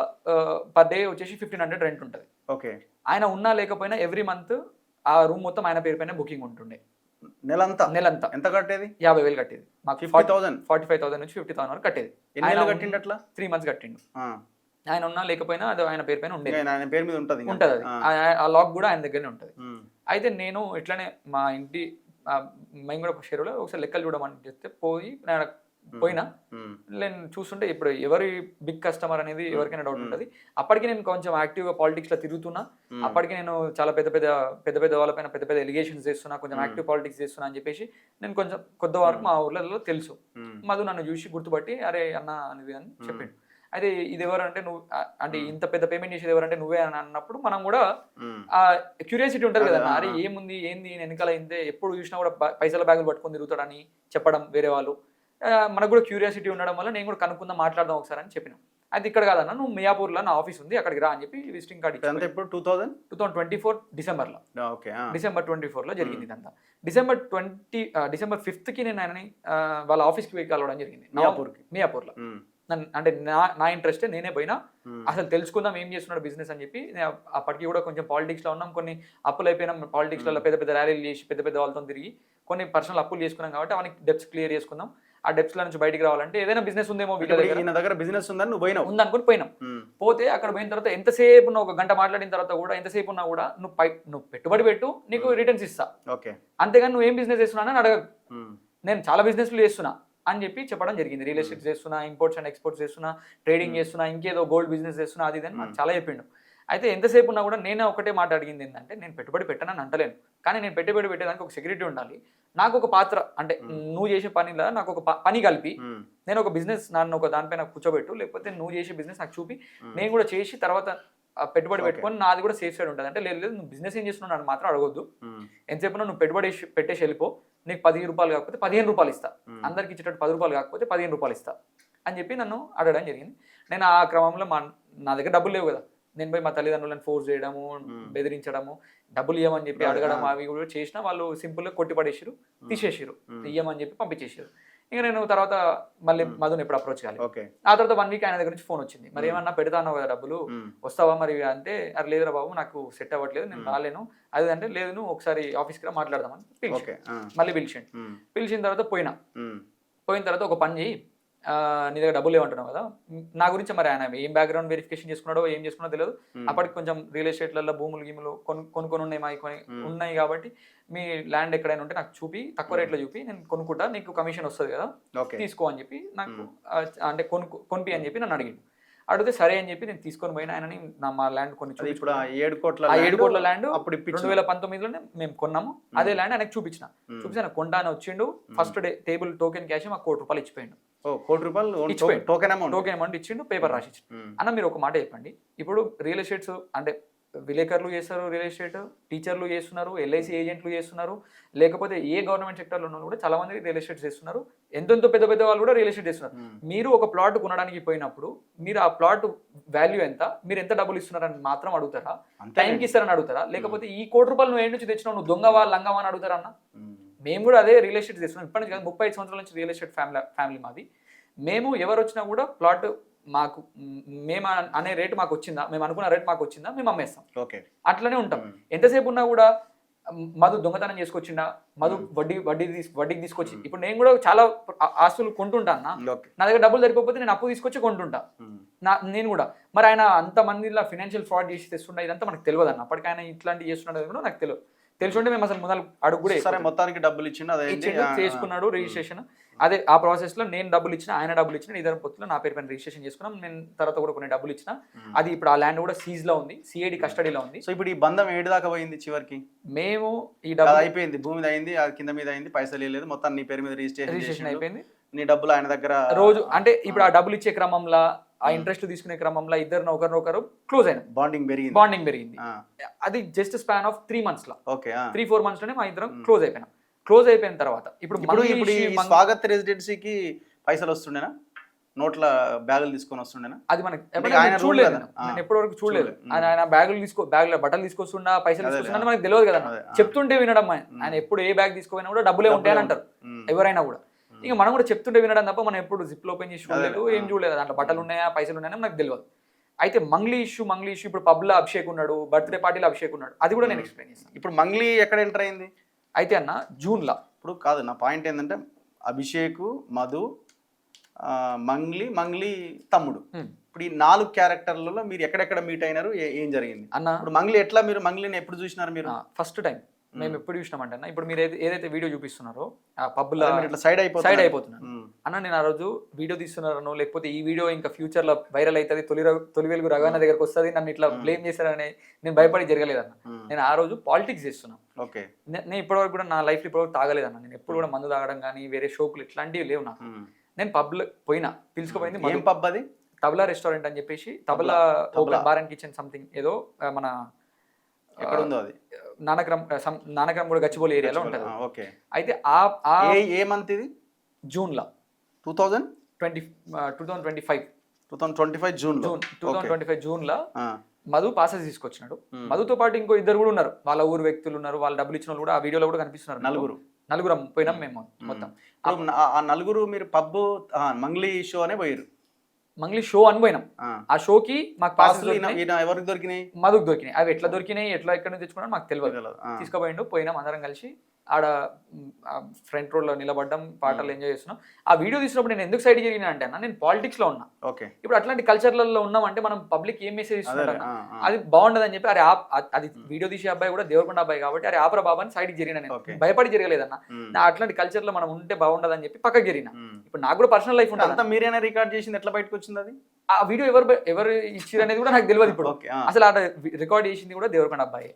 పర్ డే వచ్చేసి 1500 రెంట్ ఉంటది. ఓకే. ఆయన ఉన్నా లేకపోయినా ఎవ్రీ మంత్ ఆ రూమ్ మొత్తం ఆయన పేరు పైన బుకింగ్ ఉంటుండే. నెలంతా ఎంత కట్టేది? 50,000 కట్టేది. మాకు 45,000 నుంచి 50,000 వరకు కట్టేది. ఆయన కట్టిండు అట్లా 3 months కట్టిండు. ఆయన ఉన్నా లేకపోయినా అది ఆయన పేరు పైన ఉండేది, ఆయన పేరు మీద ఉంటది. ఆ లాక్ కూడా ఆయన దగ్గరనే ఉంటది. అయితే నేను ఇట్లానే మా ఇంటి మేము కూడా షేరులో ఒకసారి లెక్కలు చూడమని చెప్తే పోయినా నేను చూస్తుంటే ఇప్పుడు ఎవరి బిగ్ కస్టమర్ అనేది ఎవరికైనా డౌట్ ఉంటుంది. అప్పటికి నేను కొంచెం యాక్టివ్గా పాలిటిక్స్ లో తిరుగుతున్నా. అప్పటికి నేను చాలా పెద్ద వాళ్ళపైన పెద్ద ఎలిగేషన్స్ చేస్తున్నా, కొంచెం యాక్టివ్ పాలిటిక్స్ చేస్తున్నా అని చెప్పేసి నేను కొంచెం కొద్ది వరకు మా ఊర్లలో తెలుసు. మధు నన్ను చూసి గుర్తుపట్టి అరే అన్న అనేది అని చెప్పిండు. అయితే ఇది ఎవరంటే నువ్వు, అంటే ఇంత పెద్ద పేమెంట్ చేసేది ఎవరంటే నువ్వే అని అన్నప్పుడు మనం కూడా ఆ క్యూరియాసిటీ ఉంటుంది కదా, అరే ఏముంది ఏంది వెనకాల ఇంతే, ఎప్పుడు చూసినా కూడా పైసల బ్యాగులు పట్టుకొని తిరుగుతాడని చెప్పడం వేరే వాళ్ళు. మనకు కూడా క్యూరియాసిటీ ఉండడం వల్ల నేను కూడా కనుక్కుందాం, మాట్లాడదాం ఒకసారి అని చెప్పిన. అది ఇక్కడ కాదన్న, నువ్వు మియాపూర్లో నా ఆఫీస్ ఉంది అక్కడికి రా అని చెప్పి విజిటింగ్ కార్డ్ ఇచ్చి. ఇప్పుడు 2024 డిసెంబర్లో, డిసెంబర్ 24లో జరిగింది ఇదంతా. డిసెంబర్ 5th కి నేను ఆయనని వాళ్ళ ఆఫీస్కి పోయి కలవడం జరిగింది మియాపూర్లో. అంటే నా ఇంట్రెస్టే, నేనే పోయినా అసలు తెలుసుకుందాం ఏం చేస్తున్నాడు బిజినెస్ అని చెప్పి. అప్పటికి కూడా కొంచెం పాలిటిక్స్లో ఉన్నాం, కొన్ని అప్పులు అయిపోయినాం పాలిటిక్స్లో, పెద్ద ర్యాలీలు చేసి పెద్ద వాళ్ళతో తిరిగి కొన్ని పర్సనల్ అప్పులు చేసుకున్నాం కాబట్టి అవన్నీ డెప్స్ క్లియర్ చేసుకుందాం. ఆ డెప్స్ నుంచి బయటికి రావాలంటే ఏదైనా బిజినెస్ ఉందేమో దగ్గర బిజినెస్ ఉందనుకుని పోయినాం. పోతే అక్కడ పోయిన తర్వాత ఎంతసేపు ఉన్నా, ఒక గంట మాట్లాడిన తర్వాత కూడా ఎంతసేపు ఉన్నా కూడా నువ్వు పెట్టుబడి పెట్టు, నీకు రిటర్న్స్ ఇస్తా, అంతేగాని నువ్వు ఏం బిజినెస్ చేస్తున్నా అని అడగ. నేను చాలా బిజినెస్లు చేస్తున్నా అని చెప్పి చెప్పడం జరిగింది. రియల్ ఎస్టేట్ చేస్తున్నా, ఇంపోర్ట్స్ అండ్ ఎక్స్పోర్ట్స్ చేస్తున్నా, ట్రేడింగ్ చేస్తున్నా, ఇంకేదో గోల్డ్ బిజినెస్ చేస్తున్నా, అది అని నాకు చాలా చెప్పిండు. అయితే ఎంతసేపు ఉన్నా కూడా నేను ఒకటే మాట అడిగింది ఏంటంటే, నేను పెట్టుబడి పెట్టనని అంటలేను, కానీ నేను పెట్టుబడి పెట్టేదానికి ఒక సెక్యూరిటీ ఉండాలి, నాకు ఒక పాత్ర, అంటే నువ్వు చేసే పనిలో నాకు ఒక పని కలిపి నేను ఒక బిజినెస్ నన్ను ఒక దానిపైన కూర్చోబెట్టు, లేకపోతే నువ్వు చేసే బిజినెస్ నాకు చూపి నేను కూడా చేసి తర్వాత పెట్టుబడి పెట్టుకొని నాది కూడా సేఫ్ సైడ్ ఉంటుంది. అంటే లేదు నువ్వు బిజినెస్ ఏం చేస్తున్నావు అని మాత్రం అడగొద్దు, ఎంతసేపు నువ్వు పెట్టుబడి పెట్టేసి వెళ్ళిపో, నీకు 15 రూపాయలు కాకపోతే 15 రూపాయలు ఇస్తా, అందరికి ఇచ్చేటట్టు 10 రూపాయలు కాకపోతే 15 రూపాయలు ఇస్తా అని చెప్పి నన్ను అడగడం జరిగింది. నేను ఆ క్రమంలో నా దగ్గర డబ్బులు లేవు కదా, నేను పోయి మా తల్లిదండ్రులను ఫోర్స్ చేయడము, బెదిరించడము, డబ్బులు ఇవ్వమని చెప్పి అడగడం అవి కూడా చేసిన. వాళ్ళు సింపుల్గా కొట్టిపడేసారు, తీసేసారు, ఇవ్వమని చెప్పి పంపించేసారు. ఇంకా నేను తర్వాత మళ్ళీ మధుని ఎప్పుడు అప్రోచ్ కాలి. ఆ తర్వాత 1 week ఆయన దగ్గర నుంచి ఫోన్ వచ్చింది, మరి ఏమన్నా పెడతాను కదా డబ్బులు, వస్తావా మరి అంటే, అరే లేదురా బాబు నాకు సెట్ అవ్వట్లేదు, నేను రాలేను, అది అంటే లేదు నువ్వు ఒకసారి ఆఫీస్కి రా మాట్లాడదామని మళ్ళీ పిలిచిన తర్వాత పోయిన తర్వాత ఒక పని చేయి, నీ దగ్గర డబ్బులు ఏమంటున్నావు కదా, నా గురించి మరి ఆయన ఏం బ్యాక్గ్రౌండ్ వెరిఫికేషన్ చేసుకున్నాడో ఏం చేసుకున్నాడో తెలియదు. అప్పటికి కొంచెం రియల్ ఎస్టేట్లలో భూములు కొనుక్కొని ఉన్నాయి, మాకు ఉన్నాయి కాబట్టి మీ ల్యాండ్ ఎక్కడైనా ఉంటే నాకు చూపి, తక్కువ రేట్లో చూపి, నేను కొనుక్కుంటా, నీకు కమిషన్ వస్తుంది కదా తీసుకో అని చెప్పి నాకు, అంటే కొనిపి అని చెప్పి నన్ను అడిగిండు. అడిగితే సరే అని చెప్పి నేను తీసుకొని పోయిన ఆయనని మా ల్యాండ్ కొన్ని 7 కోట్ల ల్యాండ్ అప్పుడు 2019లోనే మేము కొన్నాము. అదే ల్యాండ్ ఆయనకు చూపించిన కొంటా అని వచ్చిండు. First day table token cash మాకు ₹1 ఇచ్చిపోయిండు. టోకెన్ అమౌంట్ ఇచ్చిండు, పేపర్ రాసి ఇచ్చిండు. అన్న మీరు ఒక మాట చెప్పండి, ఇప్పుడు రియల్ ఎస్టేట్స్ అంటే విలేకరులు చేస్తారు, రియల్ ఎస్టేట్ టీచర్లు చేస్తున్నారు, LIC ఏజెంట్లు చేస్తున్నారు, లేకపోతే ఏ గవర్నమెంట్ సెక్టర్లో ఉన్న కూడా చాలా మంది రియల్ ఎస్టేట్ చేస్తున్నారు, ఎంతో పెద్ద వాళ్ళు కూడా రియల్ ఎస్టేట్ చేస్తున్నారు. మీరు ఒక ప్లాట్ కొనడానికి పోయినప్పుడు మీరు ఆ ప్లాట్ వాల్యూ ఎంత, మీరు ఎంత డబ్బులు ఇస్తున్నారని మాత్రం అడుగుతారా, టైంకి ఇస్తారని అడుగుతారా, లేకపోతే ఈ ₹1 నువ్వు ఏం నుంచి తెచ్చినావు, నువ్వు దొంగవా లంగవా అని అడుగుతారా అన్న? మేము కూడా అదే రియల్ ఎస్టేట్ చేస్తున్నాం, ఇప్పటి నుంచి 35 సంవత్సరాల నుంచి రియల్ ఎస్టేట్ ఫ్యామిలీ మాది. మేము ఎవరు వచ్చినా కూడా ప్లాట్ మాకు మేము అనే రేటు మాకు వచ్చిందా, మేము అనుకున్న రేటు మాకు వచ్చిందా, మేము అమ్మేస్తాం, అట్లనే ఉంటాం. ఎంతసేపు ఉన్నా కూడా మధు దొంగతనం చేసుకొచ్చిండా, మధు వడ్డీకి తీసుకొచ్చి, ఇప్పుడు నేను కూడా చాలా ఆస్తులు కొంటుంటా అన్న, నా దగ్గర డబ్బులు సరిపోతే నేను అప్పు తీసుకొచ్చి కొంటుంటా నేను కూడా. మరి ఆయన అంతమందిలో ఫినాన్షియల్ ఫ్రాడ్ చేసి తెస్తుండే, ఇదంతా మనకు తెలియదు అన్న. అప్పటికి ఆయన ఇట్లాంటివి చేస్తున్నాడు కూడా నాకు తెలియదు. తెలుసుంటే మేము అసలు ముందర అడుగు కూడా సరే మొత్తానికి డబ్బులు ఇచ్చిండు, చేసుకున్నాడు రిజిస్ట్రేషన్. అదే ఆ ప్రాసెస్ లో నేను డబ్బులు ఇచ్చిన, ఆయన డబ్బులు ఇచ్చిన, ఇద్దరు పొత్తులో నా పేరు పైన రిజిస్ట్రేషన్ చేసుకున్నాం. నేను తర్వాత కూడా కొన్ని డబ్బులు ఇచ్చిన, అది ఇప్పుడు ఆ ల్యాండ్ కూడా సీజ్ లో ఉంది, CID కస్టడీలో ఉంది. సో ఇప్పుడు ఈ బంధం ఏడు దాకా పోయింది చివరికి? మేము ఈ డబ్బు అయిపోయింది, భూమి మీద అయింది, కింద మీద అయింది, పైసలు లేదు, మొత్తం నీ పేరు మీద రిజిస్ట్రేషన్ అయిపోయింది. నీ డబ్బులు ఆయన దగ్గర రోజు అంటే ఇప్పుడు ఆ డబ్బులు ఇచ్చే క్రమంలో ఆ ఇంట్రెస్ట్ తీసుకునే క్రమంలో ఇద్దరు ఒకరినొకరు క్లోజ్ అయినా బాండింగ్ పెరిగింది. బాండింగ్ పెరిగింది. అది జస్ట్ స్పాన్ ఆఫ్ 3 months లో, ఓకే 3-4 months లోనే మా ఇద్దరం క్లోజ్ అయిపోయినాం. క్లోజ్ అయిపోయిన తర్వాత ఇప్పుడు ఈ స్వాగత్ రెసిడెన్సీకి పైసలు వస్తుండేనా, నోట్ల బ్యాగులు తీసుకొని వస్తుండేనా? అది మనకి ఆయన చూడలేదు, కదా. నేను ఎప్పటి వరకు చూడలేదు. ఆయన బ్యాగులో బట్టలు తీసుకొస్తున్నా, పైసలు తీసుకొస్తున్నా మనకు తెలియదు కదా, చెప్తుంటే వినడం. ఆయన ఎప్పుడు ఏ బ్యాగ్ తీసుకోపోయినా కూడా డబ్బులే ఉంటాయని అంటారు ఎవరైనా కూడా. ఇంకా మనం కూడా చెప్తుంటే వినడం తప్ప మనం ఎప్పుడు జిప్ ఓపెన్ చేసి చూడలేదు, ఏం చూడలేదు. దాంట్లో బట్టలు ఉన్నాయా పైసలు ఉన్నాయని మనకు తెలియదు. అయితే మంగ్లీ ఇష్యూ ఇప్పుడు పబ్లో అభిషేక్ ఉన్నాడు, బర్త్డే పార్టీలో అభిషేక్ ఉన్నాడు, అది కూడా నేను ఎక్స్ప్లెయిన్ చేస్తాను. ఇప్పుడు మంగ్లీ ఎక్కడ ఎంటర్ అయింది అయితే అన్న జూన్లో. ఇప్పుడు కాదు, నా పాయింట్ ఏంటంటే అభిషేక్, మధు, మంగ్లీ తమ్ముడు, ఇప్పుడు ఈ 4 క్యారెక్టర్లలో మీరు ఎక్కడెక్కడ మీట్ అయినారు, ఏం జరిగింది అన్న? ఇప్పుడు మంగ్లీ ఎట్లా, మీరు మంగ్లీని ఎప్పుడు చూసినారు మీరు? ఫస్ట్ టైం మేము ఎప్పుడు చూసినామంటే అన్న, ఇప్పుడు మీరు ఏదైతే వీడియో చూపిస్తున్నారో ఆ పబ్లో ఇట్లా సైడ్ అయిపోతున్నాను అన్న. నేను ఆ రోజు వీడియో తీస్తున్నారనో లేకపోతే ఈ వీడియో ఇంకా ఫ్యూచర్ లో వైరల్ అవుతుంది, తొలి వెలుగు రఘువన్న దగ్గరకు వస్తుంది, నన్ను ఇట్లా బ్లేమ్ చేశారని నేను భయపడి జరగలేదన్న. నేను ఆ రోజు పాలిటిక్స్ చేస్తున్నాను. ఓకే, నేను ఇప్పటివరకు కూడా నా లైఫ్ లో ఇప్పటివరకు తాగలేదన్న. నేను ఎప్పుడు కూడా మందు తాగడం కానీ వేరే షోకులు ఇట్లాంటివి లేవు నాకు. నేను పబ్లో పోయినా, పిలుచుకుపోయింది ఏం పబ్ అది? తబలా రెస్టారెంట్ అని చెప్పేసి, tabla bar and kitchen something ఏదో మన ఎక్కడ ఉందో అది, నానక్రమ్ కూడా గచ్చిబౌలి ఏరియాలో ఉంటుంది. ఓకే, అయితే ఏ మంత్ ఇది? జూన్లో 2025 జూన్లో మధు పాసెస్ తీసుకొచ్చినాడు. మధుతో పాటు ఇంకో ఇద్దరు కూడా ఉన్నారు, వాళ్ళ ఊరు వ్యక్తులు ఉన్నారు, వాళ్ళ డబ్బులు ఇచ్చిన వాళ్ళు కూడా ఆ వీడియోలో కూడా కనిపిస్తున్నారు. నలుగురం పోయినాం మేము మొత్తం. ఆ నలుగురు మీరు పబ్ మంగ్లీ షో అనే పోయారు. మంగ్లీ షో అని పోయినాం. ఆ షోకి మాకు పాసెస్ ఎవరికి దొరికినాయి? మధుకు దొరికినాయి. అవి ఎట్లా దొరికినాయి, ఎక్కడ నుంచి తెచ్చుకున్నాడు మాకు తెలియదు. తీసుకుపోయిండు, పోయినాం అందరం కలిసి ఆడ ఫ్రంట్ రోడ్ లో నిలబడ్డం, పాటలు ఎంజాయ్ చేస్తున్నాం. ఆ వీడియో తీసినప్పుడు నేను ఎందుకు సైడ్ జరిగినా అంటే అన్న, నేను పాలిటిక్స్ లో ఉన్నా. ఇప్పుడు అట్లాంటి కల్చర్లలో ఉన్నామంటే మనం పబ్లిక్ ఏం మెసేజ్ ఇస్తున్నాడు అది బాగుండదు అని చెప్పి, అరే అది వీడియో తీసే అబ్బాయి కూడా దేవరకొండ అబ్బాయి కాబట్టి అరే ఆపర బాబా అని సైడ్ జరిగిన. నేను భయపడి జరగలేదన్న. అట్లాంటి కల్చర్ లో మనం ఉంటే బాగుండదు అని చెప్పి పక్కకి జరిగిన. ఇప్పుడు నాకు కూడా పర్సనల్ లైఫ్ ఉంటుంది. మీరైనా రికార్డ్ చేసింది ఎట్లా బయటకు వచ్చింది అది? ఆ వీడియో ఎవరు ఇచ్చారు అనేది కూడా నాకు తెలియదు. ఇప్పుడు అసలు ఆ రికార్డ్ చేసింది కూడా దేవరకొండ అబ్బాయి,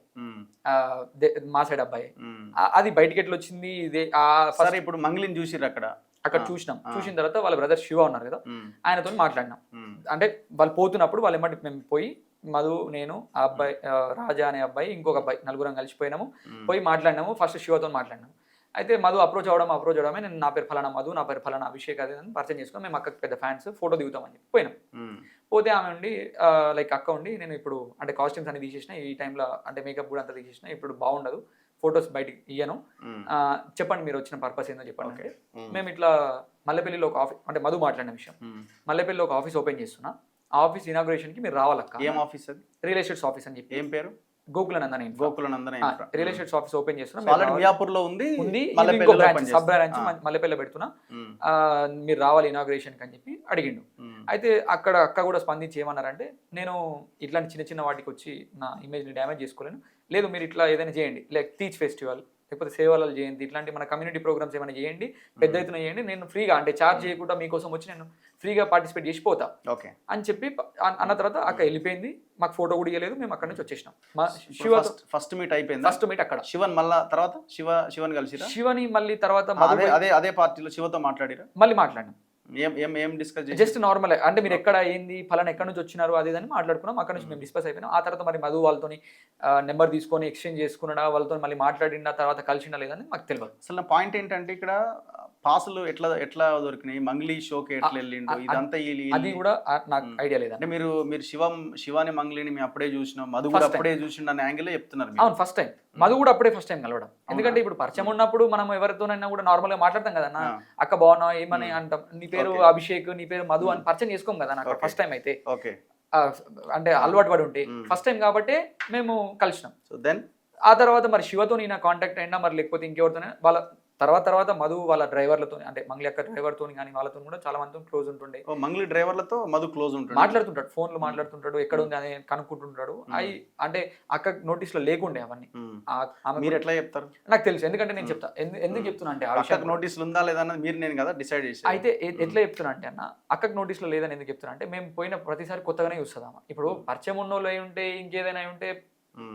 మా సైడ్ అబ్బాయి. అది బయటకి ఎట్లా వచ్చింది ఇదే. ఇప్పుడు మంగ్లీని చూసిర్రు అక్కడ చూసిన తర్వాత వాళ్ళ బ్రదర్ శివ ఉన్నారు కదా, ఆయనతో మాట్లాడినాం. అంటే వాళ్ళు పోతున్నప్పుడు వాళ్ళు ఏమంటే మేము పోయి మధు, నేను, ఆ అబ్బాయి రాజా అనే అబ్బాయి, ఇంకొక అబ్బాయి, నలుగురం కలిసిపోయినాము. పోయి మాట్లాడినాము. ఫస్ట్ శివతో మాట్లాడినాము. అయితే మధు అప్రోచ్ అవడమే, నేను నా పేరు ఫలానా మధు, నా పేరు ఫలానా అభిషేక్ అది అని పరిచయం చేసుకుని మేము అక్కకి పెద్ద ఫ్యాన్స్, ఫోటో దిగుతామని చెప్పి పోయినాం. పోతే ఆమె ఉండి లైక్ అక్క ఉండి, నేను ఇప్పుడు అంటే కాస్ట్యూమ్స్ అన్ని తీసేసిన, ఈ టైంలో అంటే మేకప్ కూడా అంతా తీసేసిన, ఇప్పుడు బాగుండదు, ఫొటోస్ బయటికి ఇయ్యను, చెప్పండి మీరు వచ్చిన పర్పస్ ఏందో చెప్పండి అంటే, మేము ఇట్లా మల్లెపల్లిలో ఒక ఆఫీస్, అంటే మధు మాట్లాడిన విషయం, మల్లెపల్లిలో ఒక ఆఫీస్ ఓపెన్ చేస్తున్నా, ఆ ఆఫీస్ ఇనాగ్రేషన్ కి మీరు రావాలక్క. ఏం ఆఫీస్ అది? రియల్ ఎస్టేట్స్ ఆఫీస్ అని చెప్పి. ఏం పేరు? గోకులనందన రియల్ ఎస్టేట్స్ ఆఫీస్ ఓపెన్ చేస్తున్నా, సబ్ బ్రాంచ్ మల్లెపల్లి పెడుతున్నా, మీరు రావాలి ఇనాగ్రేషన్ అని చెప్పి అడిగిండు. అయితే అక్కడ అక్క కూడా స్పందించి ఏమన్నారంటే, నేను ఇట్లాంటి చిన్న చిన్న వాటికి వచ్చి నా ఇమేజ్ ని డ్యామేజ్ చేసుకోలేను, లేదు మీరు ఇట్లా ఏదైనా చేయండి, లైక్ టీచ్ ఫెస్టివల్ లేకపోతే సేవలు చేయండి, ఇట్లాంటి మన కమ్యూనిటీ ప్రోగ్రామ్స్ ఏమైనా చేయండి, పెద్ద ఎత్తున చేయండి, నేను ఫ్రీగా అంటే ఛార్జ్ చేయకుండా మీకోసం వచ్చి నేను ఫ్రీగా పార్టిసిపేట్ చేసిపోతా అని చెప్పి అన్న తర్వాత అక్క వెళ్ళిపోయింది. మాకు ఫోటో కూడా ఇవ్వలేదు, మేము అక్కడ నుంచి వచ్చేసినాం. ఫస్ట్ మీట్ అయిపోయింది. ఫస్ట్ మీట్ అక్కడ. శివన్ మళ్ళీ తర్వాత శివన్ కలిసి శివని మళ్ళీ తర్వాత అదే పార్టీలో శివతో మాట్లాడారు. మళ్ళీ మాట్లాడినాం. ఏం డిస్కస్ చేసి? జస్ట్ నార్మల్, అంటే మీరు ఎక్కడ ఏంది ఫలానా ఎక్కడ నుంచి వచ్చినారు అది అని మాట్లాడుకున్నాం. అక్కడ నుంచి మేము డిస్కస్ అయిపోయినాం. ఆ తర్వాత మరి మధు వాళ్ళతో నెంబర్ తీసుకొని ఎక్స్చేంజ్ చేసుకున్నాడా, వాళ్ళతో మళ్ళీ మాట్లాడినా, తర్వాత కలిసిండా లేదని మాకు తెలియదు. అసలు నా పాయింట్ ఏంటంటే, ఇక్కడ పాసులు ఎట్లా దొరికినాయి, మంగ్లీ షోకి ఎట్లా వెళ్ళిండు, ఇదంతా అది కూడా నాకు ఐడియా లేదు. అంటే మీరు శివాని మంగ్లీని మేము అప్పుడే చూసినాం, మధు కూడా అప్పుడే చూసిండు అనే యాంగిల్ చెప్తున్నారు. అవును, ఫస్ట్ టైం మధు కూడా అప్పుడే ఫస్ట్ టైం కలవడం. ఎందుకంటే ఇప్పుడు పరిచయం ఉన్నప్పుడు మనం ఎవరితోనైనా కూడా నార్మల్ గా మాట్లాడతాం కదా, అక్క బాగున్నావు ఏమని అంటాం, నీ పేరు అభిషేక్, నీ పేరు మధు అని పరిచయం చేసుకోం కదా. నాకు ఫస్ట్ టైం అయితే అంటే అలవాటు పడి ఉంటే ఫస్ట్ టైం కాబట్టి మేము కలిసినాం. సో దెన్ ఆ తర్వాత మరి శివతో నేను కాంటాక్ట్ అయినా, మరి లేకపోతే ఇంకెవరితోనే వాళ్ళ తర్వాత మధు వాళ్ళ డ్రైవర్లతో, అంటే మంగ్లీ అక్క డ్రైవర్తో కానీ వాళ్ళతో కూడా చాలా మందితో క్లోజ్ ఉంటుండే. మంగ్లీ డ్రైవర్లతో మధు క్లోజ్ ఉంటుంది, మాట్లాడుతుంటాడు, ఫోన్లు మాట్లాడుతుంటాడు, ఎక్కడ ఉంది అని కనుక్కుంటుంటాడు. అవి అంటే అక్క నోటీస్ లో లేకుండే అవన్నీ. మీరు ఎట్లా చెప్తారు? నాకు తెలుసు, ఎందుకంటే నేను చెప్తా. ఎందుకు చెప్తున్నా అంటే, నోటీసులు ఉందా లేదా మీరు నేను కదా డిసైడ్ చేసి. అయితే ఎట్లా చెప్తున్నా అంటే అన్న, అక్కకు నోటీస్ లో లేదని ఎందుకు చెప్తున్నా అంటే, మేము పోయిన ప్రతిసారి కొత్తగానే చూస్తుందామా. ఇప్పుడు పరిచయం ఉన్న వాళ్ళు అయి ఉంటే, ఇంకేదైనా ఉంటే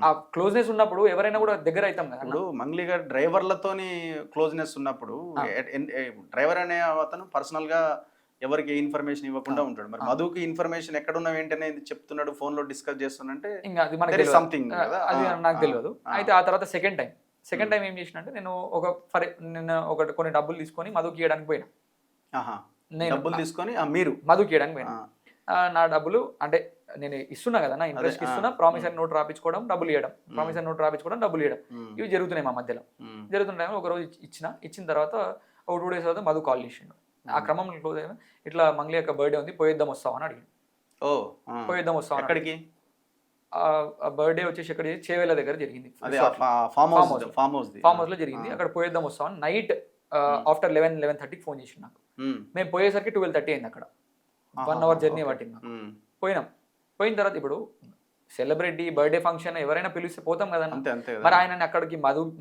ఆ క్లోజ్నెస్ ఉన్నప్పుడు ఎవరైనా కూడా దగ్గర అవుతాం కదా. ఇప్పుడు మంగ్లీ గారు డ్రైవర్లతోని క్లోజ్నెస్ ఉన్నప్పుడు డ్రైవర్ అనే అతను పర్సనల్ గా ఎవరికి ఇన్ఫర్మేషన్ ఇవ్వకుండా ఉంటాడు. మరి మధుకి ఇన్ఫర్మేషన్ ఎక్కడ ఉన్నావు ఏంటనే చెప్తున్నాడు, ఫోన్ లో డిస్కస్ చేస్తున్నంటే ఇంకా అది మనకి సంథింగ్ అది నాకు తెలియదు. అయితే ఆ తర్వాత సెకండ్ టైం ఏం చేసిన అంటే నేను కొన్ని డబ్బులు తీసుకొని మధుకి ఇవ్వడానికి పోయినా. డబ్బులు తీసుకొని మీరు మధుకి ఇవ్వడానికి పోయినా. నా డబ్బులు అంటే నేను ఇస్తున్నా కదా, నా ఇంట్రెస్ట్ ఇస్తున్నా, ప్రామిసరీ నోట్ రాపించుకోవడం, డబ్బులు ఇవ్వడం, ప్రామిసరీ నోట్ రాపించుకోవడం, డబ్బులు ఇవ్వడం, ఇవి జరుగుతున్నాయి మా మధ్యలో. జరుగుతున్న టైంలో ఒక రోజు ఇచ్చిన తర్వాత ఒక 2 days తర్వాత మధు కాల్ చేసిండు. ఆ క్రమంలో క్లోజ్ అయినా ఇట్లా మంగ్లీ యొక్క బర్త్డే ఉంది, పోయేద్దాం వస్తావా అని అడిగాడు. పోయేద్దాం వస్తావా ఎక్కడికి? బర్త్డే వచ్చేసి ఎక్కడ చేవేల దగ్గర జరిగింది, ఫామ్ హౌస్ లో జరిగింది. అక్కడ పోయేద్దాం వస్తామని నైట్ ఆఫ్టర్ 11-11:30 ఫోన్ చేసి నాకు. మేము పోయేసరికి 12:30 అయింది. అక్కడ 1 hour జర్నీ పట్టింది. పోయిన తర్వాత ఇప్పుడు సెలబ్రిటీ బర్త్డే ఫంక్షన్ ఎవరైనా పిలిస్తే పోతాం కదా. మరి ఆయన అక్కడికి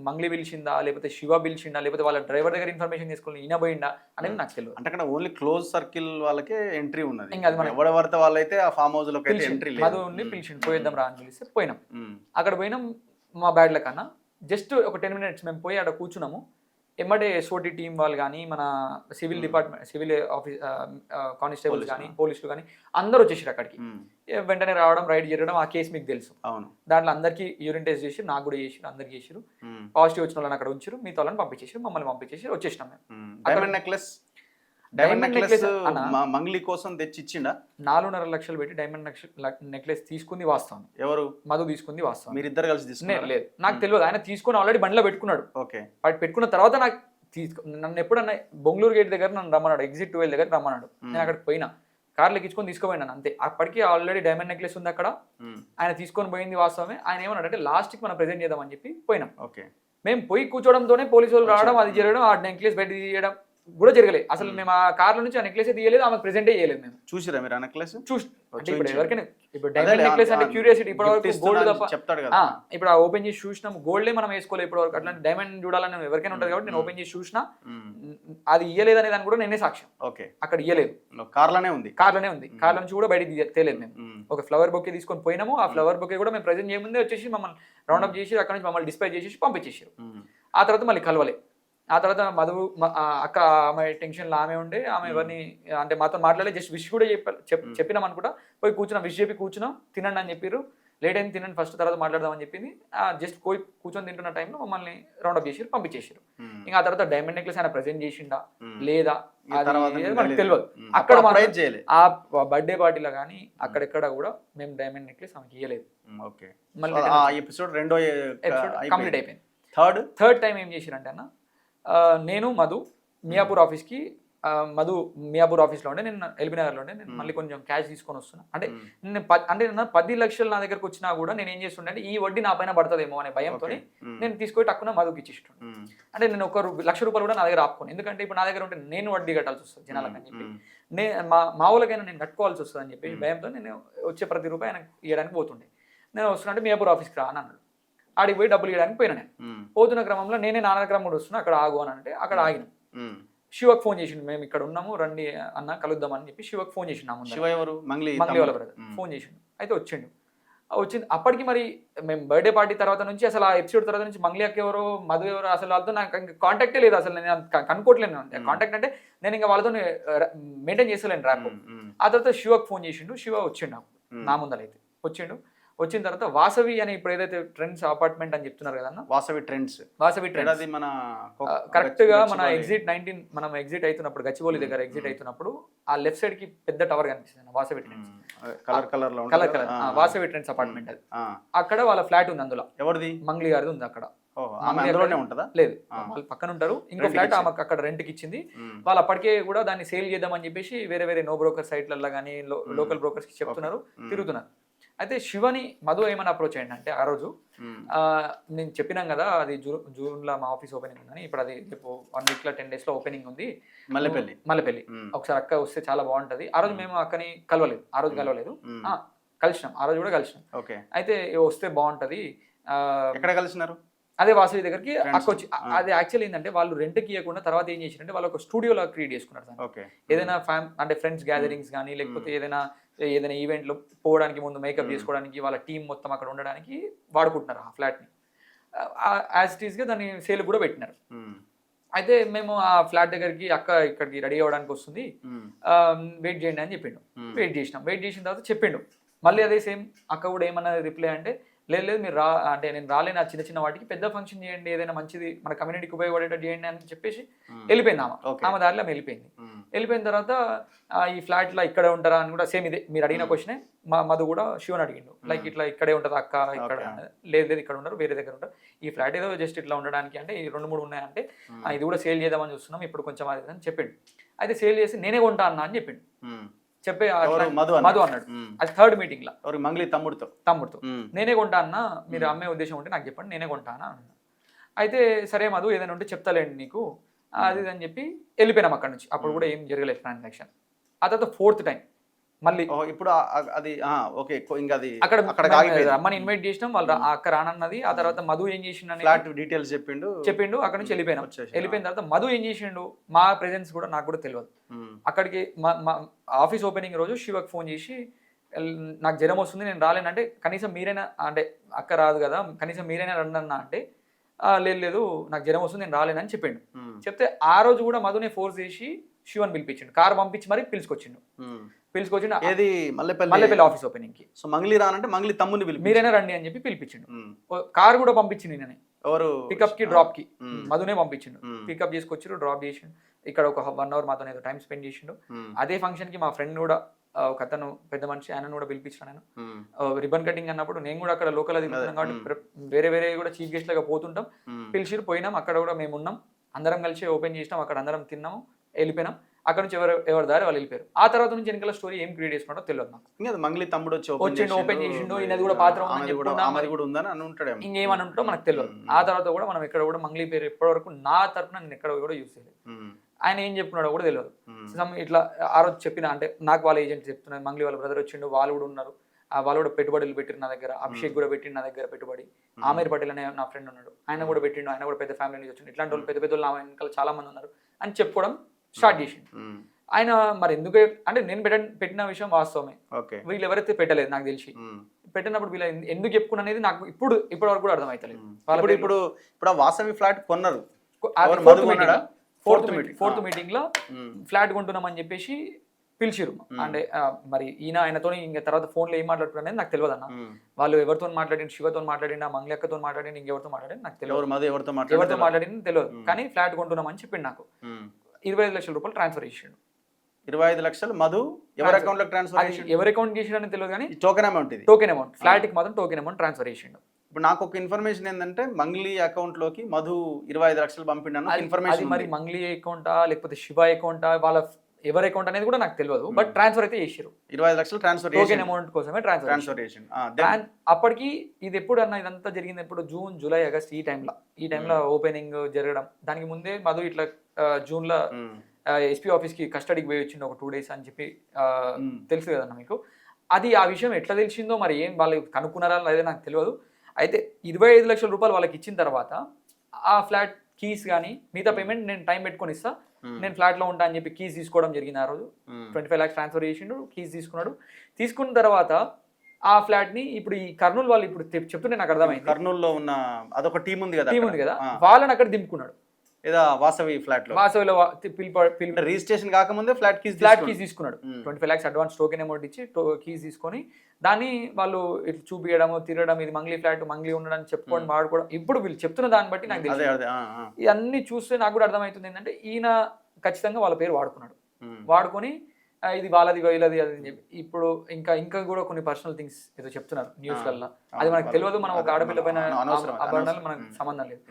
మంగ్లీ పిలిచిందా, లేకపోతే శివ పిలిచిందా, లేకపోతే వాళ్ళ డ్రైవర్ దగ్గర ఇన్ఫర్మేషన్ తీసుకుని ఈయన పోయిందా అనేది నాకు తెలియదు. అంటే అక్కడ ఓన్లీ క్లోజ్ సర్కిల్ వాళ్ళకే ఎంట్రీ ఉన్నది. ఎవరెవరితో వాళ్ళైతే ఆ ఫామ్ హౌస్ లోకి ఎంట్రీ లేదు. మధుని పిలిచిండు, పోయేద్దాం రా అని పిలిస్తే పోయినాం. అక్కడ పోయినాం మా బ్యాడ్ల కన్నా జస్ట్ ఒక 10 minutes మేము పోయి అక్కడ కూర్చున్నాము. ఎమ్మడే ఎస్ఓటి టీం వాళ్ళు కానీ, మన civil department, civil office constables కానీ, పోలీసులు కానీ అందరూ వచ్చేసారు అక్కడికి. వెంటనే రావడం, రైడ్ జరగడం, ఆ కేసు మీకు తెలుసు. దాంట్లో అందరికీ యూరిన్ టెస్ట్ చేసి, నాకు కూడా చేసి, అందరికి చేసారు. పాజిటివ్ వచ్చిన వాళ్ళని అక్కడ ఉంచారు, మిగతా వాళ్ళని పంపించేసారు, మమ్మల్ని పంపించేసి వచ్చేసినాం మేము. డైమండ్ నెక్లెస్ మంగ్లీ కోసం తెచ్చి ఇచ్చిండా? 4.5 లక్షలు పెట్టి డైమండ్ నెక్లెస్ తీసుకుంది వాస్తవం. ఎవరు? మధు తీసుకుంది వాస్తవం. మీరిద్దరు కలిసి తీసుకున్నారు? లేదు, నాకు తెలియదు. ఆయన తీసుకొని ఆల్రెడీ బండిలో పెట్టుకున్నాడు. పెట్టుకున్న తర్వాత నాకు నన్ను ఎప్పుడన్నా బొంగళూరు గేట్ దగ్గర నన్ను రమ్మన్నాడు, ఎగ్జిట్ 12 దగ్గర రమ్మన్నాడు. నేను అక్కడికి పోయినా, కార్లు ఎక్కించుకొని తీసుకుపోయినాను అంతే. అప్పటికి ఆల్రెడీ డైమండ్ నెక్లెస్ ఉంది అక్కడ. ఆయన తీసుకొని పోయింది వాస్తవమే. ఆయన ఏమన్నాడు అంటే లాస్ట్కి మనం ప్రెజెంట్ చేద్దామని చెప్పి పోయినాం. మేము పోయి కూర్చోవడంతోనే పోలీసు వాళ్ళు రావడం, అది జరగడం, ఆ నెక్లెస్ బయట తీయడం కూడా జరగలేదు. అసలు మేము ఆ కార్ల నుంచి ఆ నెక్లెస్ తీయలేదు, ఆమె ప్రెజెంటే చేయలేదు. మేము చూసిరా మీరు ఆ నెక్లెస్? ఇప్పుడు ఎవరికైనా ఇప్పుడు డైమండ్ నెక్లెస్ అంటే క్యూరియాసిటీ, ఇప్పటి వరకు గోల్డ్ తప్ప చెప్తాడు కదా. ఇప్పుడు ఆ ఓపెన్ చేసి చూసినాం, గోల్డే మనం వేసుకోలేదు ఇప్పటి వరకు. అట్లాంటి డైమండ్ చూడాలని ఎవరికైనా ఉంటుంది కాబట్టి నేను ఓపెన్ చేసి చూసినా, అది ఇయ్యలేదు అనే దాన్ని కూడా నేనే సాక్ష్యం. అక్కడ ఇయ్యలేదు, కార్లోనే ఉంది. కార్ల నుంచి కూడా బయటకి తేలేదు. మేము ఒక ఫ్లవర్ బొకే తీసుకొని పోయినాము. ఆ ఫ్లవర్ బొకే కూడా మేము ప్రెజెంట్ చేయముందే వచ్చేసి మమ్మల్ని రౌండప్ చేసి అక్కడ నుంచి మమ్మల్ని డిస్పాచ్ చేసి పంపించేసారు. ఆ తర్వాత మళ్ళీ కలవలే. ఆ తర్వాత మధు అక్క ఆమె టెన్షన్లో ఆమె ఉండే, ఆమె ఎవరిని అంటే మాతో మాట్లాడే జస్ట్ విష్ కూడా చెప్పినాం అనుకుంటా. పోయి కూర్చున్నాం, విష్ చెప్పి కూర్చున్నాం, తినండి అని చెప్పారు. లేట్ అయింది, తినండి ఫస్ట్, తర్వాత మాట్లాడదామని చెప్పింది. జస్ట్ పోయి కూర్చొని తింటున్న టైంలో మమ్మల్ని రౌండప్ చేసి పంపించేసారు. ఇంకా ఆ తర్వాత డైమండ్ నెక్లెస్ ఆయన ప్రెజెంట్ చేసిండా లేదా మనకు తెలియదు. అక్కడ ఆ బర్త్డే పార్టీలో కానీ అక్కడెక్కడ కూడా మేము డైమండ్ నెక్లెస్ ఆమెకి ఇయ్యలేదు. మళ్ళీ ఎపిసోడ్ కంప్లీట్ అయిపోయింది. థర్డ్ టైం ఏం చేసిరంటే అన్న, నేను మధు మియాపూర్ ఆఫీస్కి, మధు మియాపూర్ ఆఫీస్లో ఉండే, నేను ఎల్బీ నగర్లో ఉండే. నేను మళ్ళీ కొంచెం క్యాష్ తీసుకొని వస్తున్నా. అంటే నేను 10 లక్షలు నా దగ్గరకు వచ్చినా కూడా నేను ఏం చేస్తుండే అంటే ఈ వడ్డీ నా పైన పడుతుందేమో అనే భయంతో నేను తీసుకొని టక్కున మధుకి ఇచ్చిస్తుండే. అంటే నేను ₹1,00,000 కూడా నా దగ్గర ఆపుకోను. ఎందుకంటే ఇప్పుడు నా దగ్గర ఉంటే నేను వడ్డీ కట్టాల్సి వస్తుంది జనాలకు అని చెప్పి, మా ఊళ్ళకైనా నేను కట్టుకోవాల్సి వస్తుంది అని చెప్పి భయంతో నేను వచ్చే ప్రతి రూపాయి ఆయనకు ఇవ్వడానికి పోతుండే. నేను వస్తున్నా అంటే మియాపూర్ ఆఫీస్కి రా అని అన్నాడు. ఆడికి పోయి డబ్బులు ఇవ్వడానికి పోయినా. నేను పోతున్న క్రమంలో నేనే నాన్నక్రమం కూడా వస్తున్నా, అక్కడ ఆగు అని అంటే అక్కడ ఆగినాం. శివకు ఫోన్ చేసిండు, మేము ఇక్కడ ఉన్నాము రండి అన్న కలుద్దామని చెప్పి శివకు ఫోన్ చేసిండు. మంగ్లీ వాళ్ళ బ్రదర్ ఫోన్ చేసిండు. అయితే వచ్చింది. అప్పటికి మరి మేము బర్త్డే పార్టీ తర్వాత నుంచి అసలు ఆ ఎపిసోడ్ తర్వాత నుంచి మంగ్లీ అక్క ఎవరో, మధు ఎవరో, అసలు వాళ్ళతో నాకు ఇంకా కాంటాక్టే లేదు. అసలు నేను కనుక్కోవట్లేను. కాంటాక్ట్ అంటే నేను ఇంకా వాళ్ళతో మెయింటైన్ చేస్తలేను ర్యాప్. ఆ తర్వాత శివకు ఫోన్ చేసిండు. శివ వచ్చిండు నా ముందరైతే వచ్చిన తర్వాత వాసవి అని ఇప్పుడు ఏదైతే ట్రెండ్స్ అపార్ట్మెంట్ అని చెప్తున్నారు కదా, వాసవి ట్రెండ్స్ మన కరెక్ట్ గా మన ఎగ్జిట్ 19 మనం ఎగ్జిట్ అవుతున్నప్పుడు, గచ్చిబౌలి దగ్గర ఎగ్జిట్ అవుతున్నప్పుడు ఆ లెఫ్ట్ సైడ్ కి పెద్ద టవర్ కనిపిస్తుంది, Vasavi trends colour Vasavi trends apartment. అది అక్కడ వాళ్ళ ఫ్లాట్ ఉంది. అందులో ఎవరిది? మంగ్లీ గారిది ఉంది. అక్కడ లేదు, వాళ్ళు పక్కన ఉంటారు. ఇంకో ఫ్లాట్ ఆమెకు అక్కడ రెంట్కి ఇచ్చింది. వాళ్ళు అప్పటికే కూడా దాన్ని సేల్ చేద్దామని చెప్పేసి వేరే నో బ్రోకర్ సైట్లలో కానీ లోకల్ బ్రోకర్స్ కి చెప్తున్నారు, తిరుగుతున్నారు. అయితే శివని మధు ఏమైనా అప్రోచ్ అయ్యండి అంటే, ఆ రోజు నేను చెప్పినాం కదా అది జూన్లో మా ఆఫీస్ ఓపెనింగ్ ఉందని, ఇప్పుడు అది రేపు 1 week 10 days లో ఓపెనింగ్ ఉంది మల్లెపల్లి. ఒకసారి అక్క వస్తే చాలా బాగుంటది. ఆ రోజు మేము అక్కని కలవలేదు, కలిసినాం. ఆ రోజు కూడా కలిసినాం. అయితే వస్తే బాగుంటది. ఎక్కడ కలిసినారు? అదే వాసవి దగ్గరికి Friends. అక్క వచ్చి అది యాక్చువల్ ఏంటంటే వాళ్ళు రెంట్కి ఇవ్వకుండా తర్వాత ఏం చేశారంటే వాళ్ళు ఒక స్టూడియోలో క్రియేట్ చేసుకున్నారు దాన్ని. ఓకే. ఏదైనా అంటే ఫ్రెండ్స్ గ్యాదరింగ్స్ కానీ లేకపోతే ఏదైనా ఈవెంట్లో పోవడానికి ముందు మేకప్ చేసుకోవడానికి వాళ్ళ టీం మొత్తం అక్కడ ఉండడానికి వాడుకుంటున్నారు ఆ ఫ్లాట్ని. యాజ్ ఇట్ ఈస్గా దాన్ని సేల్ కూడా పెట్టినారు. అయితే మేము ఆ ఫ్లాట్ దగ్గరికి అక్క ఇక్కడికి రెడీ అవ్వడానికి వస్తుంది, వెయిట్ చేయండి అని చెప్పిండు. వెయిట్ చేసిన తర్వాత చెప్పిండు మళ్ళీ అదే సేమ్. అక్క కూడా ఏమన్నా రిప్లై అంటే లేదు మీరు అంటే నేను రాలేను, ఆ చిన్న చిన్న వాటికి పెద్ద ఫంక్షన్ చేయండి, ఏదైనా మంచిది మన కమ్యూనిటీకి ఉపయోగపడేటట్టు చేయండి అని చెప్పేసి వెళ్ళిపోయింది ఆమె దారిలో వెళ్ళిపోయింది. వెళ్ళిపోయిన తర్వాత ఈ ఫ్లాట్లో ఇక్కడే ఉంటారా అని కూడా సేమ్ ఇదే మీరు అడిగిన క్వశ్చనే మధు కూడా శివని అడిగిండు. లైక్ ఇట్లా ఇక్కడే ఉంటుంది అక్క, ఇక్కడ లేదు ఇక్కడ ఉండరు, వేరే దగ్గర ఉంటారు. ఈ ఫ్లాట్ ఏదో జస్ట్ ఇట్లా ఉండడానికి అంటే ఈ 2-3 ఉన్నాయంటే ఇది కూడా సేల్ చేద్దామని చూస్తున్నాం ఇప్పుడు కొంచెం అది అని చెప్పిండు. అయితే సేల్ చేసి నేనే కొంటా అన్నా అని చెప్పిండు. చెప్పే మధు అన్నాడు. అది థర్డ్ మీటింగ్ లో మంగ్లీ తమ్ముడితో నేనే కొంటా అన్నా, మీరు అమ్మే ఉద్దేశం ఉంటే నాకు చెప్పండి నేనే కొంటా అన్నా అన్నాడు. అయితే సరే మధు ఏదైనా ఉంటే చెప్తాలేండి నీకు అది అని చెప్పి వెళ్ళిపోయినాం అక్కడ నుంచి. అప్పుడు కూడా ఏం జరగలేదు ట్రాన్సాక్షన్. ఆ తర్వాత ఫోర్త్ టైం మళ్ళీ ఇప్పుడు అది ఓకే ఇంకా అది అక్కడ అమ్మని ఇన్వైట్ చేసినాం, వాళ్ళు అక్కడ రానన్నది. ఆ తర్వాత మధు ఏం చేసిండు ఫ్లాట్ డీటెయిల్స్ చెప్పిండు. అక్కడ నుంచి వెళ్ళిపోయిన తర్వాత మధు ఏం చేసిండు మా ప్రెజెన్స్ కూడా నాకు కూడా తెలియదు. అక్కడికి మా ఆఫీస్ ఓపెనింగ్ రోజు శివకు ఫోన్ చేసి నాకు జ్వరం వస్తుంది నేను రాలేనంటే కనీసం మీరైనా అంటే అక్క రాదు కదా కనీసం మీరైనా రండి అన్నా అంటే లేదు నాకు జ్వరం వస్తుంది నేను రాలేనని చెప్పిండు. చెప్తే ఆ రోజు కూడా మధునే ఫోర్స్ చేసి శివన్ పిలిపించిండు, కారు పంపించి మరి పిలుచుకొచ్చిండు. ఏది మల్లెపల్లి ఆఫీస్ ఓపెనింగ్ కి. సో మంగ్లీ రానంటే మంగ్లీ తమ్ముని మీరైనా రండి అని చెప్పి పిలిపించిండు. కారు కూడా పంపించిండు నేనే, ఎవరు పికప్ కి డ్రాప్ కి మధునే పంపించిండు. పికప్ చేసుకొచ్చిండు, డ్రాప్ చేసిండు, ఇక్కడ ఒక 1 hour మాతో టైం స్పెండ్ చేసిండు. అదే ఫంక్షన్ కి మా ఫ్రెండ్ కూడా ఒక అతను పెద్ద మనిషి ఆయన కూడా పిలిపించాను. నేను రిబన్ కటింగ్ అన్నప్పుడు నేను కూడా అక్కడ లోకల్ తిరుగుతున్నాం కాబట్టి వేరే కూడా చీఫ్ గెస్ట్ లాగా పోతుంటాం. పిలిచిరు, పోయినాం. అక్కడ కూడా మేము ఉన్నాం, అందరం కలిసి ఓపెన్ చేసినాం, అక్కడ అందరం తిన్నాము, వెళ్ళిపోయినాం. అక్కడ నుంచి ఎవరి దారి వాళ్ళు వెళ్ళిపోయారు. ఆ తర్వాత నుంచి వెనకాల స్టోరీ ఏం క్రియేట్ చేసుకున్నాడో తెలియదు నాకు. మంగ్లీ తమ్ముడు వచ్చిండు, ఓపెన్ చేసిండు, ఈయనది కూడా పాత్ర ఇంకేమని ఉంటాడో మనకు తెలియదు. ఆ తర్వాత కూడా మనం ఎక్కడ కూడా మంగ్లీ పేరు ఎప్పటి వరకు నా తరఫున నేను ఎక్కడ కూడా యూజ్ చేయలేదు. ఆయన ఏం చెప్పుకున్నాడో కూడా తెలియదు. ఇట్లా ఆ రోజు చెప్పిన అంటే నాకు వాళ్ళ ఏజెంట్ చెప్తున్నారు మంగ్లీ వాళ్ళ బ్రదర్ వచ్చిండు, వాళ్ళు కూడా ఉన్నారు, వాళ్ళు కూడా పెట్టుబడులు పెట్టిరు నా దగ్గర. అభిషేక్ కూడా పెట్టిండు నా దగ్గర పెట్టుబడి. ఆమీర్ పటేల్ అనే నా ఫ్రెండ్ ఉన్నాడు, ఆయన కూడా పెట్టిండు, ఆయన కూడా పెద్ద ఫ్యామిలీ నుంచి వచ్చిండు. ఇట్లాంటి వాళ్ళు పెద్ద వాళ్ళు నా వెనకాల చాలా మంది ఉన్నారు అని చెప్పుకోవడం స్టార్ట్ చేసిండు. ఆయన మరి ఎందుకు అంటే నేను పెట్టిన విషయం వాస్తవమే, వీళ్ళు ఎవరైతే పెట్టలేదు నాకు తెలిసి. పెట్టినప్పుడు వీళ్ళు ఎందుకు చెప్పుకున్నా అనేది నాకు ఇప్పటి వరకు కూడా అర్థమవుతలేదు. ఇప్పుడు ఆ వాసవి ఫ్లాట్ కొన్నారు, ఫోర్త్ మీటింగ్ లో ఫ్లాట్ కొంటున్నామని చెప్పేసి పిలిచిరు. అంటే మరి ఆయనతో ఇంకా తర్వాత ఫోన్ లో ఏం మాట్లాడుతున్నారు అనేది నాకు తెలియదు అన్న. వాళ్ళు ఎవరితో మాట్లాడిండు, శివతో మాట్లాడిండు, మంగ్లీ అక్కతో మాట్లాడిండు, ఇంకెవరితో మాట్లాడిండు నాకు తెలియదు, ఎవరితో మాట్లాడింది తెలియదు. కానీ ఫ్లాట్ కొంటున్నామని చెప్పిండు నాకు. 25 లక్షల రూపాయలు ట్రాన్స్ఫర్ చేసిండు. 25 లక్షలు మధు ఎవరి అకౌంట్ లో ట్రాన్స్ఫర్ చేసిండు, ఎవరి అకౌంట్ చేసిండని తెలియదు కానీ టోకెన్ అమౌంట్ ఫ్లాట్ కి మాత్రం టోకెన్ అమౌంట్ ట్రాన్స్ఫర్ చేసిండు. ఇప్పుడు నాకు ఒక ఇన్ఫర్మేషన్ ఏంటంటే మంగ్లీ అకౌంట్ లోకి మధు 25 లక్షలు పంపిండు ఇన్ఫర్మేషన్. మరి మంగ్లీ అకౌంటా లేకపోతే శివ అకౌంటా వాళ్ళ ఎవరి అకౌంట్ అనేది కూడా నాకు తెలియదు. బట్ ట్రాన్స్ఫర్ అయితే చేసారు, 25 లక్షలు ట్రాన్స్ఫర్ టోకెన్ అమౌంట్ కోసమే ట్రాన్స్ఫర్ చేసిండు. అప్పటికి ఇది ఎప్పుడు అన్న ఇదంతా జరిగింది ఎప్పుడు జూన్, జూలై, ఆగస్ట్ ఈ టైంలో ఓపెనింగ్ జరగడం. దానికి ముందే మధు ఇట్లా జూన్ లో ఎస్పీ ఆఫీస్ కి కస్టడీకి పోయి వచ్చిండు ఒక 2 days అని చెప్పి తెలుసు కదన్న మీకు. అది ఆ విషయం ఎట్లా తెలిసిందో మరి ఏం వాళ్ళు కనుక్కున్నారా లేదా నాకు తెలియదు. అయితే 25 లక్షల రూపాయలు వాళ్ళకి ఇచ్చిన తర్వాత ఆ ఫ్లాట్ కీస్ కానీ మిగతా పేమెంట్ నేను టైం పెట్టుకొని ఇస్తా, నేను ఫ్లాట్ లో ఉంటా అని చెప్పి కీస్ తీసుకోవడం జరిగింది. ఆ రోజు 25 lakhs ట్రాన్స్ఫర్ చేసిండు, కీస్ తీసుకున్న తర్వాత ఆ ఫ్లాట్ ని ఇప్పుడు ఈ కర్నూలు వాళ్ళు ఇప్పుడు చెప్తుంటే నాకు అర్థమైంది. కర్నూలులో ఉన్న అదొక టీం ఉంది కదా, వాళ్ళని అక్కడ దింపుకున్నాడు. వాసవి ఫ్లాట్ లో వాసవిలో రిజిస్ట్రేషన్ కాకముందే ఫ్లాట్ కీస్ తీసుకున్నాడు. 25 lakhs అడ్వాన్స్ టోకెన్ అమౌంట్ ఇచ్చి కీస్ తీసుకొని దాన్ని వాళ్ళు ఇట్లా చూపించడము, తిరగడం, ఇది మంగ్లీ ఫ్లాట్, మంగ్లీ ఉండడం చెప్పుకోవడం, వాడుకోవడం. ఇప్పుడు వీళ్ళు చెప్తున్న దాన్ని బట్టి నాకు తెలియదు. ఇవన్నీ చూస్తే నాకు కూడా అర్థమవుతుంది ఏంటంటే ఈయన ఖచ్చితంగా వాళ్ళ పేరు వాడుకొని ఇది వాళ్ళది వీళ్ళది అది అని చెప్పి ఇప్పుడు ఇంకా కూడా కొన్ని పర్సనల్ థింగ్స్ ఏదో చెప్తున్నారు న్యూస్లల్లో. అది మనకు తెలియదు, మనం ఒక ఆడపిల్ల పైన అభరణాలు మనకు సంబంధం లేదు.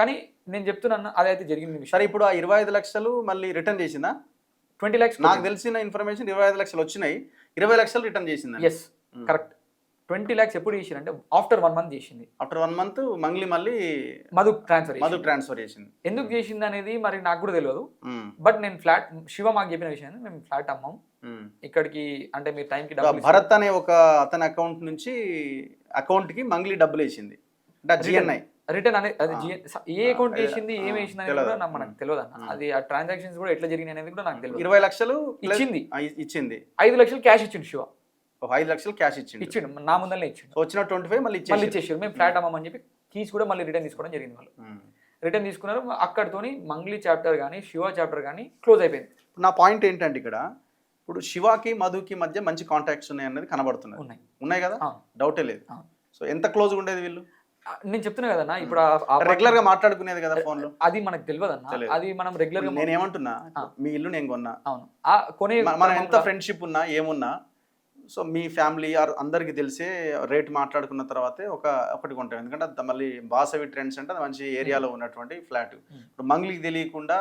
కానీ నేను చెప్తున్నాను అదైతే జరిగింది. సరే, ఇప్పుడు ఆ 25 లక్షలు మళ్ళీ రిటర్న్ చేసిందా? 20 lakhs నాకు తెలిసిన ఇన్ఫర్మేషన్ 25 లక్షలు వచ్చినాయి, 20 లక్షలు రిటర్న్ చేసింది. Yes correct. 20 lakhs ఎప్పుడు చేసిందంటే ఆఫ్టర్ 1 month చేసింది. ఆఫ్టర్ 1 month మంగ్లీ మళ్ళీ మధు ట్రాన్స్ఫర్ చేసింది. ఎందుకు చేసింది అనేది మరి నాకు కూడా తెలియదు. బట్ నేను ఫ్లాట్ శివ మాకు చెప్పిన విషయం మేము ఫ్లాట్ అమ్మాం ఇక్కడికి అంటే మీరు టైంకి భరత్ అనే ఒక అతని అకౌంట్ నుంచి అకౌంట్ కి మంగ్లీ డబ్బులు వేసింది. అంటే రిటర్న్ అనేది అది ఏ అకౌంట్ ఆ, వేసింది ఏం వేసింది అనేది తెలియదు. కూడా మనకు తెలియదు అన్న. అది ఆ ట్రాన్సాక్షన్స్ కూడా ఎట్లా జరిగినాయి అనేది కూడా నాకు తెలియదు. 20 లక్షలు ఇచ్చింది. ఇచ్చింది 5 లక్షలు క్యాష్ ఇచ్చిండు శివ, 5 లక్షలు క్యాష్ ఇచ్చింది. ఇచ్చిండు నా ముందరనే ఇచ్చిండు. సో వచ్చిన 25 మళ్ళీ మళ్ళీ ఇచ్చేసారు. మేము ఫ్లాట్ అమ్మని చెప్పి కీస్ కూడా మళ్ళీ రిటర్న్ తీసుకోవడం జరిగింది. వాళ్ళు రిటర్న్ తీసుకున్నారు. అక్కడితోని మంగ్లీ చాప్టర్ కానీ శివ చాప్టర్ కానీ క్లోజ్ అయిపోయింది. నా పాయింట్ ఏంటంటే ఇక్కడ ఇప్పుడు శివాకి మధుకి మధ్య మంచి కాంటాక్ట్స్ ఉన్నాయి అనేది కనబడుతున్నాయి. ఉన్నాయి కదా, డౌటే లేదు. సో ఎంత క్లోజ్ ఉండేది వీళ్ళు? నేను చెప్తున్నా కదన్నా, ఇప్పుడు రెగ్యులర్ గా మాట్లాడుకునేది కదా ఫోన్ లో. అది మనకు తెలియదు అన్న. అది మనం రెగ్యులర్ గా నేను ఏమంటున్నా, మీ ఇల్లు నేను కొన్నా, అవును కొనే మనం ఎంత ఫ్రెండ్షిప్ ఉన్నా ఏమున్నా, సో మీ ఫ్యామిలీ అందరికి తెలిసే రేట్ మాట్లాడుకున్న తర్వాతే ఒకటి కొంటాం. ఎందుకంటే మళ్ళీ వాసవి ట్రెండ్స్ అంటే మంచి ఏరియాలో ఉన్నటువంటి ఫ్లాట్. ఇప్పుడు మంగ్లీకి తెలియకుండా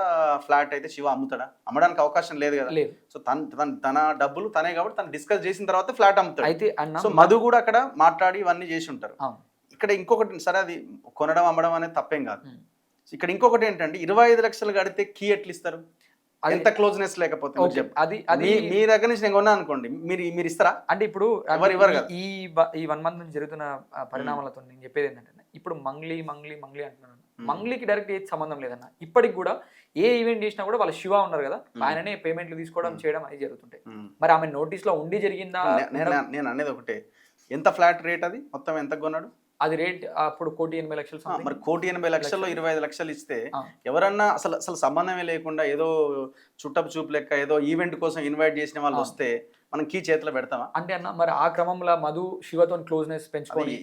ఫ్లాట్ అయితే శివ అమ్ముతాడా? అమ్మడానికి అవకాశం లేదు కదా. సో తన డబ్బులు తనే కాబట్టి తను డిస్కస్ చేసిన తర్వాత ఫ్లాట్ అమ్ముతాడు. అయితే సో మధు కూడా అక్కడ మాట్లాడి ఇవన్నీ చేసి ఉంటారు. ఇక్కడ ఇంకొకటి, సరే అది కొనడం అమ్మడం అనేది తప్పేం కాదు. ఇక్కడ ఇంకొకటి ఏంటంటే 25 లక్షలు కడితే కీ ఎట్లు ఇస్తారు? ఎంత క్లోజ్నెస్ లేకపోతే మీ దగ్గర నుంచి నేను కొన్నా అనుకోండి, మీరు ఇస్తారా? అంటే ఇప్పుడు ఈ 1 మంత్ నుంచి జరుగుతున్న పరిణామాలతో నేను చెప్పేది ఏంటంటే, ఇప్పుడు మంగ్లీ అంటున్నాను. మంగ్లీకి డైరెక్ట్ ఏది సంబంధం లేదన్న. ఇప్పటికి కూడా ఏ ఈవెంట్ చేసినా కూడా వాళ్ళ శివ ఉన్నారు కదా, ఆయననే పేమెంట్లు తీసుకోవడం చేయడం అది జరుగుతుంటాయి. మరి ఆమె నోటీస్ లో ఉండి జరిగిందా? నేను అనేది ఒకటే, ఎంత ఫ్లాట్ రేట్ అది మొత్తం ఎంత కొన్నాడు? అది రేట్ అప్పుడు 1,80,00,000. మరి 1,80,00,000లో 25 లక్షలు ఇస్తే ఎవరన్నా అసలు సంబంధమే లేకుండా ఏదో చుట్టపు చూపు లెక్క ఏదో ఈవెంట్ కోసం ఇన్వైట్ చేసిన వాళ్ళు వస్తే మనం కీ చేతిలో పెడతామా? అంటే అన్న మరి ఆ క్రమంలో మధు శివతో క్లోజ్నెస్ పెంచుకొని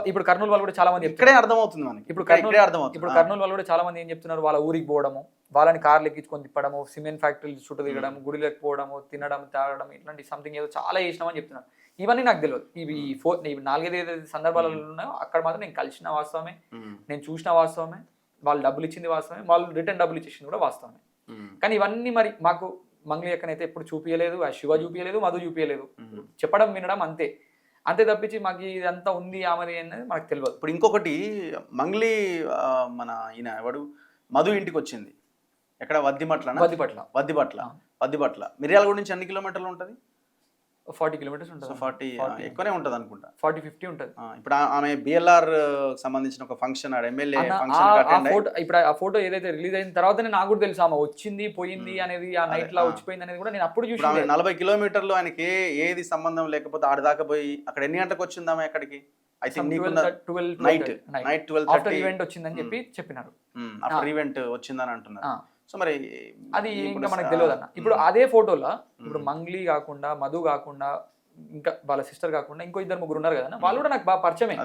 ఇప్పుడు కర్నూలు వాళ్ళు కూడా చాలా మంది ఇక్కడే అర్థమవుతుంది మనకి. ఇప్పుడు కర్నూలు వాళ్ళు కూడా చాలా మంది ఏం చెప్తున్నారు, వాళ్ళ ఊరికి పోవడము, వాళ్ళని కార్లు ఎక్కించుకొని తిప్పడము, సిమెంట్ ఫ్యాక్టరీలు చుట్టూ తిరగడం, గుడిలోకి పోవడము, తినడం, తాగడం, ఇట్లాంటి సంథింగ్ ఏదో చాలా చేసినామని చెప్తున్నారు. ఇవన్నీ నాకు తెలియదు. ఇవి 4-5 సందర్భాలలో ఉన్నాయో అక్కడ మాత్రం నేను కలిసిన వాస్తవమే, నేను చూసిన వాస్తవమే, వాళ్ళు డబ్బులు ఇచ్చింది వాస్తవమే, వాళ్ళు రిటర్న్ డబ్బులు ఇచ్చేసింది కూడా వాస్తవమే. కానీ ఇవన్నీ మరి మాకు మంగ్లీ అక్కనైతే ఎప్పుడు చూపించలేదు, ఆ శివ చూపించలేదు, మధు చూపించలేదు. చెప్పడం వినడం అంతే తప్పించి మాకు ఇదంతా ఉంది ఆమెది అనేది మనకు తెలియదు. ఇప్పుడు ఇంకొకటి, మంగ్లీ మన ఈయన ఎవడు మధు ఇంటికి వచ్చింది ఎక్కడ? వద్దిపట్ల మిర్యాలగూడ నుంచి ఎన్ని కిలోమీటర్లు ఉంటుంది? 40 కిలోమీటర్స్ ఉంటుంది. 40 ఎక్కువనే ఉంటుంది అనుకుంటా. 40-50 ఉంటుంది. ఇప్పుడు ఆమె బిఎల్ఆర్ సంబంధించిన ఒక ఫంక్షన్, ఎమ్మెల్యే ఫంక్షన్, ఇప్పుడు ఆ ఫోటో ఏదైతే రిలీజ్ అయిన తర్వాత నాకు కూడా తెలుసు ఆమె వచ్చింది పోయింది అనేది, ఆ నైట్ లా వచ్చిపోయింది అనేది కూడా నేను అప్పుడు చూసి. 40 కిలోమీటర్లు ఆయనకి ఏది సంబంధం లేకపోతే ఆడదాకా పోయి అక్కడ ఎన్ని గంటలకు వచ్చింది ఆమె అక్కడికి? ఐ థింక్ నైట్ 12:30 ఈవెంట్ వచ్చిందని చెప్పినారు. ఆఫ్టర్ ఈవెంట్ వచ్చిందని అంటున్నారు. సో మరి అది ఇంకా మనకు తెలియదు అన్న. ఇప్పుడు అదే ఫోటోలో ఇప్పుడు మంగ్లీ కాకుండా, మధు కాకుండా, ఇంకా వాళ్ళ సిస్టర్ కాకుండా ఇంకో 2-3 ఉన్నారు కదా, వాళ్ళు కూడా నాకు బాగా పరిచయమే.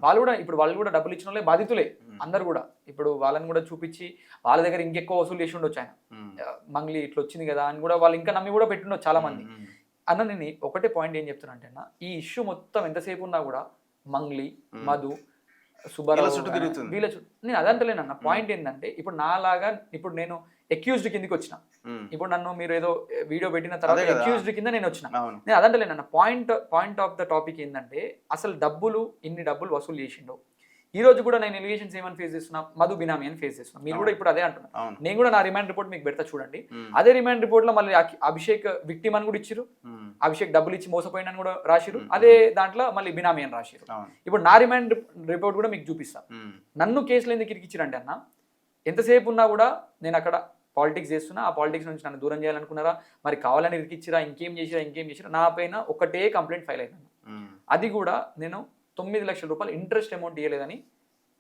వాళ్ళు కూడా డబ్బులు ఇచ్చిన వాళ్ళే బాధితులే అందరు కూడా. ఇప్పుడు వాళ్ళని కూడా చూపించి వాళ్ళ దగ్గర ఇంకెక్కువ వసూలు చేసి ఉండొచ్చు ఆయన. మంగ్లీ ఇట్లా వచ్చింది కదా అని కూడా వాళ్ళు ఇంకా నమ్మి కూడా పెట్టిండొచ్చు చాలా మంది అన్న. నేను ఒకటే పాయింట్ ఏం చెప్తున్నా అంటే అన్న, ఈ ఇష్యూ మొత్తం ఎంతసేపు ఉన్నా కూడా మంగ్లీ, మధు, సుబ్బారావు చుట్టూ తిరుగుతుంది. వీళ్ళ చుట్టూ నేను అదంటలేనన్న. పాయింట్ ఏంటంటే, ఇప్పుడు నాలాగా ఇప్పుడు నేను అక్యూజ్డ్ కిందకి వచ్చిన, ఇప్పుడు నన్ను మీరు ఏదో వీడియో పెట్టిన తర్వాత అక్యూజ్డ్ కింద నేను వచ్చిన. నేను అదంటలేనన్న. పాయింట్ ఆఫ్ ద టాపిక్ ఏంటంటే, అసలు ఇన్ని డబ్బులు వసూలు చేసిండో. ఈ రోజు కూడా నేను ఎలిగేషన్స్ ఏమని ఫేస్ చేస్తున్నా, మధు బినామీ అని ఫేస్ చేస్తున్నా. మీరు కూడా ఇప్పుడు అదే అంటున్నా. నేను కూడా నా రిమాండ్ రిపోర్ట్ మీకు పెడతా చూడండి. అదే రిమాండ్ రిపోర్ట్ లో మళ్ళీ అభిషేక్ విక్టిమ్ అని కూడా ఇచ్చిరు, అభిషేక్ డబ్బులు ఇచ్చి మోసపోయినని కూడా రాసిరు. అదే దాంట్లో మళ్ళీ బినామీ అని రాసిరు. ఇప్పుడు నా రిమాండ్ రిపోర్ట్ కూడా మీకు చూపిస్తా. నన్ను కేసులు ఎందుకు ఇరికిచ్చిరంటే అన్న, ఎంతసేపు ఉన్నా కూడా నేను అక్కడ పాలిటిక్స్ చేస్తున్నా, ఆ పాలిటిక్స్ నుంచి నన్ను దూరం చేయాలనుకున్నారా, మరి కావాలని ఇరికిచ్చిరా, ఇంకేం చేసిరా, నా పైన ఒకటే కంప్లైంట్ ఫైల్ అయింది. అది కూడా నేను 9 లక్షల రూపాయలు ఇంట్రెస్ట్ అమౌంట్ ఇవ్వలేదని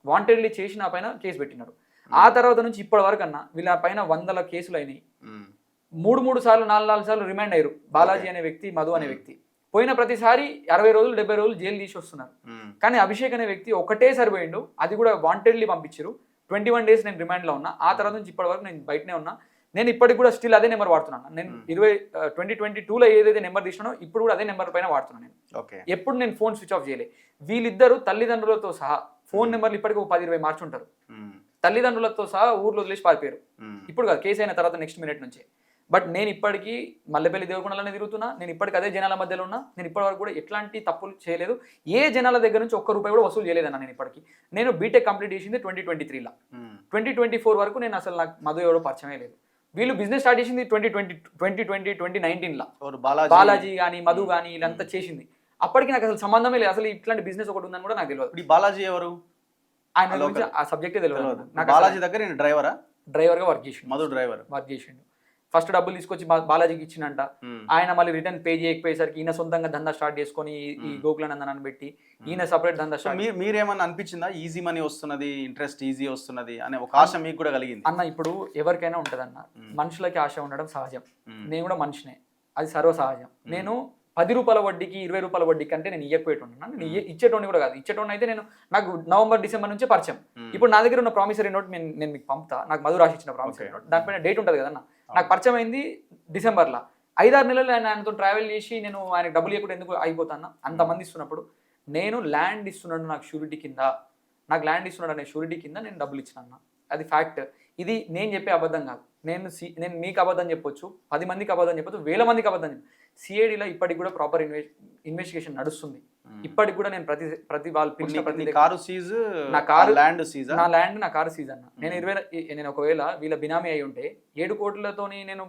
వాంటెడ్లీ చేసి నా పైన కేసు పెట్టినారు. ఆ తర్వాత నుంచి ఇప్పటి వరకు అన్న వీళ్ళ పైన 100 కేసులు అయినాయి. 3 సార్లు 4 సార్లు రిమాండ్ అయ్యారు. బాలాజీ అనే వ్యక్తి, మధు అనే వ్యక్తి పోయిన ప్రతిసారి 60 రోజులు 70 రోజులు జైలు తీసి వస్తున్నారు. కానీ అభిషేక్ అనే వ్యక్తి ఒకటే సరిపోయిండు, అది కూడా వాంటెడ్లీ పంపించారు. 21 డేస్ నేను రిమాండ్లో ఉన్నా. ఆ తర్వాత నుంచి ఇప్పటి వరకు నేను బయటనే ఉన్నా. నేను ఇప్పటికి కూడా స్టిల్ అదే నెంబర్ వాడుతున్నాను. నేను 2022లో ఏదైతే నెంబర్ తీసినానో ఇప్పుడు కూడా అదే నెంబర్ పైన వాడుతున్నాను. నేను ఎప్పుడు నేను ఫోన్ స్విచ్ ఆఫ్ చేయలే. వీళ్ళిద్దరు తల్లిదండ్రులతో సహా ఫోన్ నెంబర్లు ఇప్పటికి 10-20 మార్చి ఉంటారు. తల్లిదండ్రులతో సహా ఊర్లో వదిలేసి పారిపోయారు. ఇప్పుడు కాదు, కేసు అయిన తర్వాత నెక్స్ట్ మినిట్ నుంచే. బట్ నేను ఇప్పటికీ మల్లెపల్లి దేవకొండలోనే తిరుగుతున్నా. నేను ఇప్పటికి అదే జనాల మధ్యలో ఉన్నా. నేను ఇప్పటి వరకు కూడా ఎట్లాంటి తప్పులు చేయలేదు. ఏ జనాల దగ్గర నుంచి ₹1 కూడా వసూలు చేయలేదన్నా. నేను ఇప్పటికి నేను బీటెక్ కంప్లీట్ చేసింది 2023లో. 2024 వరకు నేను అసలు నాకు మధు ఎవరో పరిచయమే లేదు. వీళ్ళు బిజినెస్ స్టార్ట్ చేసింది 2019లో. బాలాజీ కానీ మధు కానీ వీళ్ళంతా చేసింది. అప్పటికి నాకు అసలు సంబంధమే లేదు. అసలు ఇట్లాంటి బిజినెస్ ఒకటి ఉందని కూడా నాకు తెలియదు. బాలాజీ ఎవరు? ఆయన గురించి ఆ సబ్జెక్టే తెలియదు. నాకు బాలాజీ దగ్గర నేను డ్రైవరా, డ్రైవర్గా వర్క్ చేసిండు, మధు డ్రైవర్ వర్క్ చేసిండు. ఫస్ట్ డబ్బులు తీసుకొచ్చి బాలాజీకి ఇచ్చినంట. ఆయన మళ్ళీ రిటర్న్ పే చేయకపోయేసరికి ఈయన సొంతంగా ధందా స్టార్ట్ చేసుకొని ఈ గోకులానందనాన్ని పెట్టి ఈయన సపరేట్ ధందా స్టార్ట్. మీరేమన్నా అనిపించిందా ఈజీ మనీ వస్తున్నది, ఇంట్రెస్ట్ ఈజీ వస్తున్నది అనే ఒక ఆశ మీకు కూడా కలిగింది? అన్న ఇప్పుడు ఎవరికైనా ఉంటది అన్న, మనుషులకి ఆశ ఉండడం సహజం. నేను కూడా మనిషినే, అది సర్వసహజం. నేను 10 రూపాయల వడ్డీకి 20 రూపాయల వడ్డీకి అంటే నేను ఇవ్వకపోయేటున్నాను. నేను ఇచ్చేటోని కూడా కాదు. ఇచ్చేటోని అయితే నేను నాకు నవంబర్ డిసెంబర్ నుంచే పరిచయం. ఇప్పుడు నా దగ్గర ఉన్న ప్రామిసరీ నోట్ నేను మీకు పంపుతా. నాకు మధు రాసి ఇచ్చిన ప్రామిసరీ నోట్, దానిపైన డేట్ ఉంటుంది కదన్న. నాకు పరిచయం అయింది డిసెంబర్లో. 5-6 నెలలు ఆయనతో ట్రావెల్ చేసి నేను ఆయనకు డబ్బులు ఇవ్వకుండా ఎందుకు అయిపోతాను? అంతమంది ఇస్తున్నప్పుడు నేను ల్యాండ్ ఇస్తున్నాడు నాకు షూరిటీ కింద, నాకు ల్యాండ్ ఇస్తున్నాడు అనే షూరిటీ కింద నేను డబ్బులు ఇచ్చిన. అది ఫ్యాక్ట్. ఇది నేను చెప్పే అబద్ధం కాదు. నేను మీకు అబద్ధం చెప్పొచ్చు, 10 మందికి అబద్ధం చెప్పొచ్చు, 1000 మందికి అబద్ధం చెప్పొచ్చు. సిఐడిలో ఇప్పటికి కూడా ప్రాపర్ ఇన్వెస్టిగేషన్ నడుస్తుంది. ఇప్పటికి కూడా నేను ప్రతి వాళ్ళు పిలిచిన ప్రతి కారు సీజ్, నా కారు ల్యాండ్ సీజ్, నా ల్యాండ్ నా కారు సీజ్ అన్న. నేను ఒకవేళ వీళ్ళ బినామీ అయి ఉంటే 7 కోట్లతోని నేను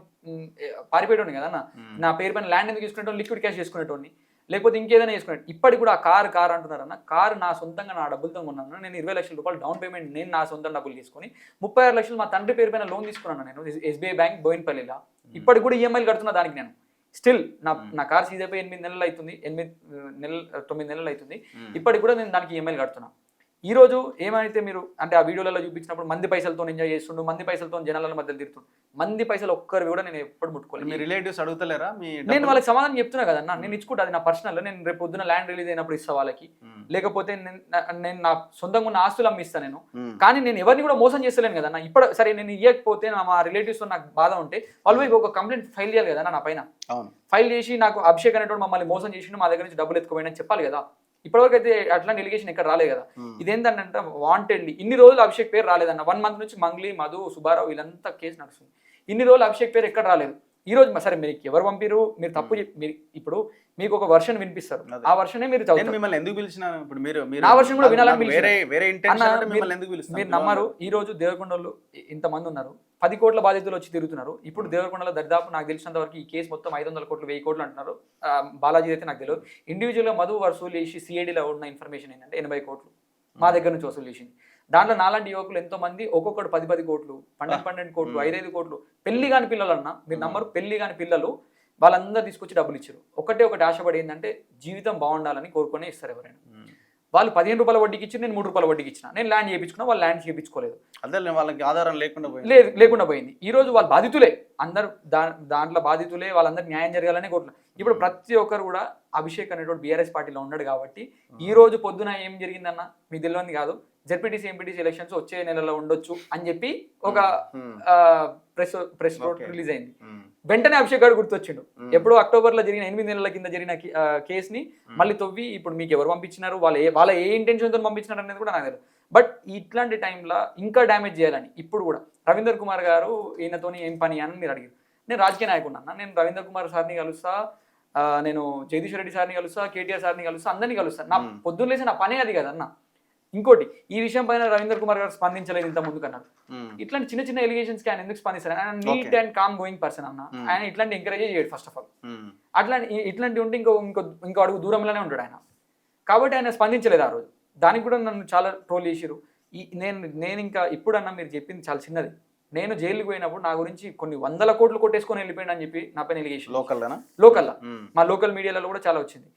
పారిపోయేటోని కదన్న. నా పేరు పైన ల్యాండ్ ఎందుకు తీసుకునేటోని, లిక్విడ్ క్యాష్ చేసుకునేటోని, లేకపోతే ఇంకేదైనా చేసుకునేది. ఇప్పటికి కూడా ఆ కారు అంటున్నారన్న. కారు నా సొంతంగా నా డబ్బులతో ఉన్నాను. నేను 20 లక్షల రూపాయలు డౌన్ పేమెంట్ నేను నా సొంత డబ్బులు తీసుకొని 36 లక్షలు మా తండ్రి పేరు పైన లోన్ తీసుకున్నాను నేను SBI బ్యాంక్ బోయిన్పల్లిలో. ఇప్పటికి కూడా ఈఎంఐలు కడుతున్నా దానికి. నేను స్టిల్ నా కార్ సీజ్ అయిపోయి 8 నెలలు అవుతుంది, 9 నెలలు అవుతుంది. ఇప్పటికి కూడా నేను దానికి ఈఎంఐలు కడుతున్నా. ఈ రోజు ఏమైతే మీరు అంటే ఆ వీడియోలలో చూపించినప్పుడు మంది పైసలతో ఎంజాయ్ చేస్తుండు, మంది పైసలతో జనాల మధ్యలో తిరుగుతుండు. మంది పైసలు ఒక్కరివి కూడా నేను ఎప్పుడు ముట్టుకోలేదు. మీ రిలేటివ్స్ అడుగుతలేరా? నేను వాళ్ళకి సమాధానం చెప్తున్నా కదన్నా. నేను ఇచ్చుకుంటా, అది నా పర్సనల్. నేను రేపు పొద్దున ల్యాండ్ రిలీజ్ అయినప్పుడు ఇస్తా వాళ్ళకి, లేకపోతే నేను నా సొంతంగా ఉన్న ఆస్తులు అమ్మిస్తా నేను. కానీ నేను ఎవరిని కూడా మోసం చేస్తలేను కదన్నా. ఇప్పుడు సరే నేను ఇవ్వకపోతే మా రిలేటివ్స్ నాకు బాధ ఉంటే వాళ్ళు ఒక కంప్లైంట్ ఫైల్ చేయాలి కదా నా పైన. ఫైల్ చేసి నాకు అభిషేక్ అనేటువంటి మమ్మల్ని మోసం చేసి మా దగ్గర నుంచి డబ్బులు ఎత్తుకోపోయినా చెప్పాలి కదా. ఇప్పటివరకు అయితే అట్లాంటి ఎలిగేషన్ ఇక్కడ రాలేదు కదా. ఇదేంటంటే వాంటెడ్లీ ఇన్ని రోజులు అభిషేక్ పేరు రాలేదన్న. 1 మంత్ నుంచి మంగ్లీ, మధు, సుబ్బారావు వీళ్ళంతా కేసు నడుస్తుంది. ఇన్ని రోజులు అభిషేక్ పేరు ఎక్కడ రాలేదు. ఈ రోజు సరే మీకు ఎవరు పంపిరు, మీరు తప్పు మీరు ఇప్పుడు మీకు ఒక వర్షన్ వినిపిస్తారు, ఆ వర్షనే మీరు చదువుతారు. మిమ్మల్ని ఎందుకు పిలిచినా ఇప్పుడు మీరు నా వర్షన్ కూడా వినాలని మీరు నమ్మరు. ఈ రోజు దేవరకొండలో ఇంతమంది ఉన్నారు, 10 కోట్ల బాధితులు వచ్చి తిరుగుతున్నారు. ఇప్పుడు దేవరకొండలో దరిదాపు నాకు తెలిసినంత వరకు ఈ కేసు మొత్తం 500 కోట్లు 1000 కోట్లు అంటున్నారు. బాలాజీ అయితే నాకు తెలియదు. ఇండివిజువల్గా మధు వసూలు చేసి సిఐడిలో ఉన్న ఇన్ఫర్మేషన్ ఏంటంటే 80 కోట్లు మా దగ్గర నుంచి వసూలు చేసింది. దాంట్లో నాలాంటి యువకులు ఎంతో మంది ఒక్కొక్కటి 10 కోట్లు, 12 కోట్లు, 5 కోట్లు. పెళ్లి కాని పిల్లలు అన్న మీరు నమ్మరు, పెళ్లి కాని పిల్లలు వాళ్ళందరూ తీసుకొచ్చి డబ్బులు ఇచ్చారు. ఒకటి ఆశపడి ఏంటంటే జీవితం బాగుండాలని కోరుకునే ఇస్తారు ఎవరైనా. వాళ్ళు 15 రూపాయల వడ్డీకి ఇచ్చి నేను 3 రూపాయల వడ్డీకి ఇచ్చిన. నేను ల్యాండ్ చేయించుకున్నా, వాళ్ళు ల్యాండ్ చేయించుకోలేదు. అదే వాళ్ళకి ఆధారం లేకుండా పోయింది. ఈ రోజు వాళ్ళు బాధితులే, అందరు దాంట్లో బాధితులే, వాళ్ళందరూ న్యాయం జరగాలనే కోరుతున్నారు. ఇప్పుడు ప్రతి ఒక్కరు కూడా అభిషేక్ అనేటువంటి బీఆర్ఎస్ పార్టీలో ఉన్నాడు కాబట్టి ఈ రోజు పొద్దున ఏం జరిగిందన్న మీకు తెలియని కాదు. జెడ్పీటీసీ ఎంపీటీసీ ఎలక్షన్స్ వచ్చే నెలలో ఉండొచ్చు అని చెప్పి ఒక ప్రెస్ నోట్ రిలీజ్ అయింది. వెంటనే అభిషేక్ గారు గుర్తొచ్చిండు. ఎప్పుడు అక్టోబర్లో జరిగిన 8 నెలల కింద జరిగిన కేసుని మళ్ళీ తవ్వి ఇప్పుడు మీకు ఎవరు పంపించినారు, వాళ్ళ ఏ ఇంటెన్షన్తో పంపించినారు అనేది కూడా నాకు తెలియదు. బట్ ఇట్లాంటి టైంలో ఇంకా డ్యామేజ్ చేయాలని ఇప్పుడు కూడా రవీందర్ కుమార్ గారు ఈయనతోని ఏం పని అని మీరు అడిగారు. నేను రాజకీయ నాయకుడు అన్న. నేను రవీందర్ కుమార్ సార్ని కలుస్తా, నేను జగదీష్ రెడ్డి సార్ని కలుస్తా, కేటీఆర్ సార్ని కలుస్తా, అందరినీ కలుస్తా. నా పొద్దున్న లేసి నా పనే అది కదన్న. ఇంకోటి ఈ విషయం పైన రవీందర్ కుమార్ గారు స్పందించలేదు ఇంత ముందు కన్నారు. ఇట్లాంటి చిన్న ఎలిగేషన్స్ కి ఆయన ఎందుకు స్పందిస్తారు? ఆయన neat and calm going person అన్న. ఆయన ఇట్లాంటి ఎంకరేజ్ చేయడు ఫస్ట్ ఆఫ్ ఆల్. ఇట్లాంటి ఉంటే ఇంకో అడుగు దూరంలోనే ఉంటాడు ఆయన. కాబట్టి ఆయన స్పందించలేదు ఆ రోజు. దానికి కూడా నన్ను చాలా ట్రోల్ చేసిరు. నేను ఇంకా ఇప్పుడన్నా మీరు చెప్పింది చాలా చిన్నది. నేను జైలుకి పోయినప్పుడు నా గురించి కొన్ని 100 కోట్లు కొట్టేసుకొని వెళ్ళిపోయాడు అని చెప్పి నా పైన ఎలిగేషన్ లోకల్లా మా లోకల్ మీడియాలో కూడా చాలా వచ్చింది.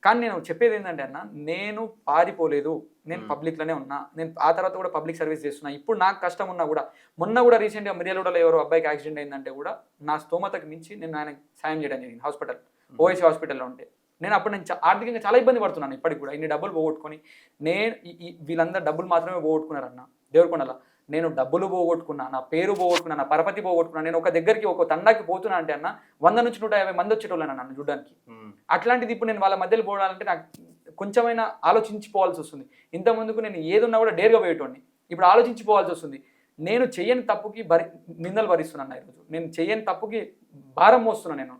కానీ నేను చెప్పేది ఏంటంటే అన్న, నేను పారిపోలేదు, నేను పబ్లిక్లోనే ఉన్నా. నేను ఆ తర్వాత కూడా పబ్లిక్ సర్వీస్ చేస్తున్నా. ఇప్పుడు నాకు కష్టం ఉన్నా కూడా, మొన్న కూడా రీసెంట్గా మిర్యాలగూడలో ఎవరో అబ్బాయికి యాక్సిడెంట్ అయిందంటే కూడా నా స్తోమతకు మించి నేను ఆయన సాయం చేయడం జరిగింది. హాస్పిటల్ ఓఎస్సీ హాస్పిటల్లో ఉంటే నేను అప్పుడు నేను ఆర్థికంగా చాలా ఇబ్బంది పడుతున్నాను. ఇప్పటికి కూడా ఇన్ని డబ్బులు పోగొట్టుకొని వీళ్ళందరూ డబ్బులు మాత్రమే పోగొట్టుకున్నారన్న దేవరకొండలో. నేను డబ్బులు పోగొట్టుకున్నా, నా పేరు పోగొట్టుకున్నా, నా పరపతి పోగొట్టుకున్నా. నేను ఒక దగ్గరికి ఒక తండాకి పోతున్నా అంటే అన్న 100 నుంచి 150 మంది వచ్చేటోళ్ళన్నా నన్ను చూడడానికి. అట్లాంటిది ఇప్పుడు నేను వాళ్ళ మధ్యలో పోవాలంటే నాకు కొంచెమైనా ఆలోచించిపోవాల్సి వస్తుంది. ఇంత ముందుకు నేను ఏదున్నా కూడా డేర్గా పోయేటోడిని, ఇప్పుడు ఆలోచించిపోవాల్సి వస్తుంది. నేను చెయ్యని తప్పుకి నిందలు భరిస్తున్నాను. ఈరోజు నేను చెయ్యని తప్పుకి భారం మోస్తున్నా. నేను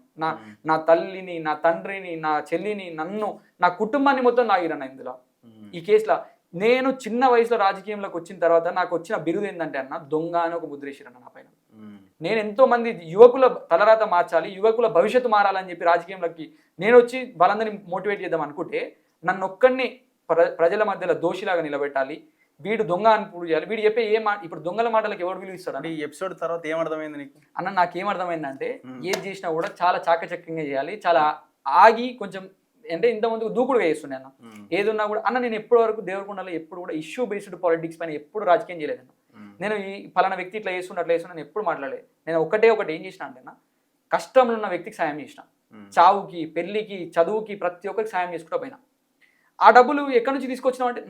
నా తల్లిని, నా తండ్రిని, నా చెల్లిని, నన్ను, నా కుటుంబాన్ని మొత్తం నాగిరన్న ఇందులో. ఈ కేసులో నేను చిన్న వయసులో రాజకీయంలోకి వచ్చిన తర్వాత నాకు వచ్చిన బిరుదు ఏంటంటే అన్న, దొంగ అని ఒక ముద్రేసిరన్న నా పైన. నేను ఎంతో మంది యువకుల తలరాత మార్చాలి, యువకుల భవిష్యత్తు మారాలని చెప్పి రాజకీయంలోకి నేను వచ్చి వాళ్ళందరినీ మోటివేట్ చేద్దాం అనుకుంటే నన్ను ఒక్కడిని ప్రజల మధ్యలో దోషిలాగా నిలబెట్టాలి, వీడు దొంగ అని ప్రూవ్ చేయాలి. వీడు చెప్పే ఏ మాట ఇప్పుడు దొంగల మాటలకు ఎవరు విలువ ఇస్తాడు అంటే ఈ ఎపిసోడ్ తర్వాత ఏమర్థమైంది నీకు? అన్న నాకేం అర్థమైందంటే ఏది చేసినా కూడా చాలా చాకచక్యంగా చేయాలి, చాలా ఆగి కొంచెం అంటే ఇంత ముందుకు దూకుడుగా చేస్తుండే అన్న. ఏదున్నా కూడా అన్న నేను ఎప్పటి వరకు దేవరకొండలో ఎప్పుడు కూడా ఇష్యూ బేస్డ్ పాలిటిక్స్ పైన ఎప్పుడు రాజకీయం చేయలేదన్న. నేను ఈ పలానా వ్యక్తి ఇట్లా చేస్తుండే అట్లా చేస్తున్నా నేను ఎప్పుడు మాట్లాడలేదు. నేను ఒకటి ఏం చేసిన అంటే అన్న, కష్టంలో ఉన్న వ్యక్తికి సాయం చేసిన, చావుకి పెళ్లికి చదువుకి ప్రతి ఒక్కరికి సాయం చేసుకుంటూ పోయినా. ఆ డబ్బులు ఎక్కడి నుంచి తీసుకొచ్చినావు అంటే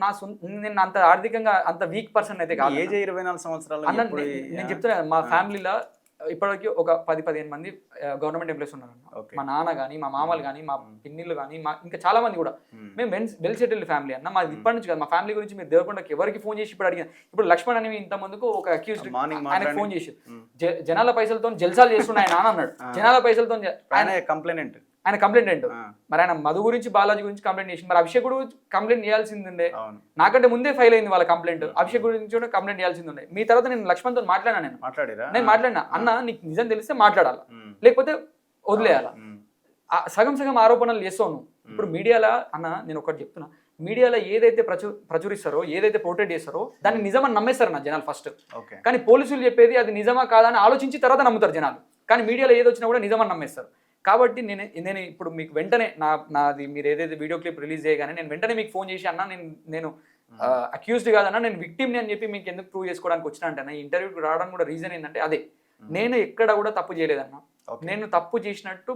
నేను అంత ఆర్థికంగా అంత వీక్ పర్సన్ అయితే కాదు. ఏజ్ 24 సంవత్సరాలు అన్న నేను చెప్తున్నా మా ఫ్యామిలీలో ఇప్పటివరకు ఒక 10-15 మంది గవర్నమెంట్ ఎంప్లాయీస్ ఉన్నారు. మా నాన్న కానీ మా మామలు కానీ మా పిన్నిళ్ళు కానీ మా ఇంకా చాలా మంది కూడా మేము వెల్ సెటిల్డ్ ఫ్యామిలీ అన్న. మాది ఇప్పటి నుంచి కదా మా ఫ్యామిలీ గురించి మీరు దేవరకొండకి ఎవరికి ఫోన్ చేసి ఇప్పుడు అడిగిన ఇప్పుడు లక్ష్మణ్ అని ఇంత ముందుకు ఒక అక్యూజ్డ్ ఆయనకు ఫోన్ చేసి జనాల పైసలతో జల్సాలు చేస్తున్నాయి ఆయన అన్నాడు. జనాల పైసలతో ఆయన కంప్లైంట్ మరి ఆయన మధు గురించి బాలాజీ గురించి కంప్లైంట్ చేసి మరి అభిషేక్ గురించి కంప్లైంట్ చేయాల్సిందే. నాకంటే ముందే ఫైల్ అయింది వాళ్ళ కంప్లైంట్. అభిషేక్ గురించి కూడా కంప్లైంట్ చేయాల్సింది ఉండే. మీ తర్వాత నేను లక్ష్మణ్తో మాట్లాడినా, నేను మాట్లాడినా అన్న నీకు నిజం తెలిస్తే మాట్లాడాలా లేకపోతే వదిలేయాలా. సగం ఆరోపణలు చేస్తావు. ఇప్పుడు మీడియాలో అన్న నేను ఒకటి చెప్తున్నా, మీడియాలో ఏదైతే ప్రచురిస్తారో ఏదైతే పోర్ట్రేట్ చేస్తారో దాన్ని నిజమని నమ్మేస్తారు నా జనాలు ఫస్ట్. కానీ పోలీసులు చెప్పేది అది నిజమా కాదా అని ఆలోచించి తర్వాత నమ్ముతారు జనాలు. కానీ మీడియాలో ఏది వచ్చినా కూడా నిజమని నమ్మేస్తారు. కాబట్టి నేను ఇప్పుడు మీకు వెంటనే నాది మీరు ఏదైతే వీడియో క్లిప్ రిలీజ్ చేయగానే నేను వెంటనే మీకు ఫోన్ చేసి అన్న నేను అక్యూజ్డ్ కాదన్నా నేను విక్టిమ్ని అని చెప్పి మీకు ఎందుకు ప్రూవ్ చేసుకోవడానికి వచ్చినా అంటే ఈ ఇంటర్వ్యూకి రావడానికి కూడా రీజన్ ఏంటంటే అదే, నేను ఎక్కడ కూడా తప్పు చేయలేదన్నా. నేను తప్పు చేసినట్టు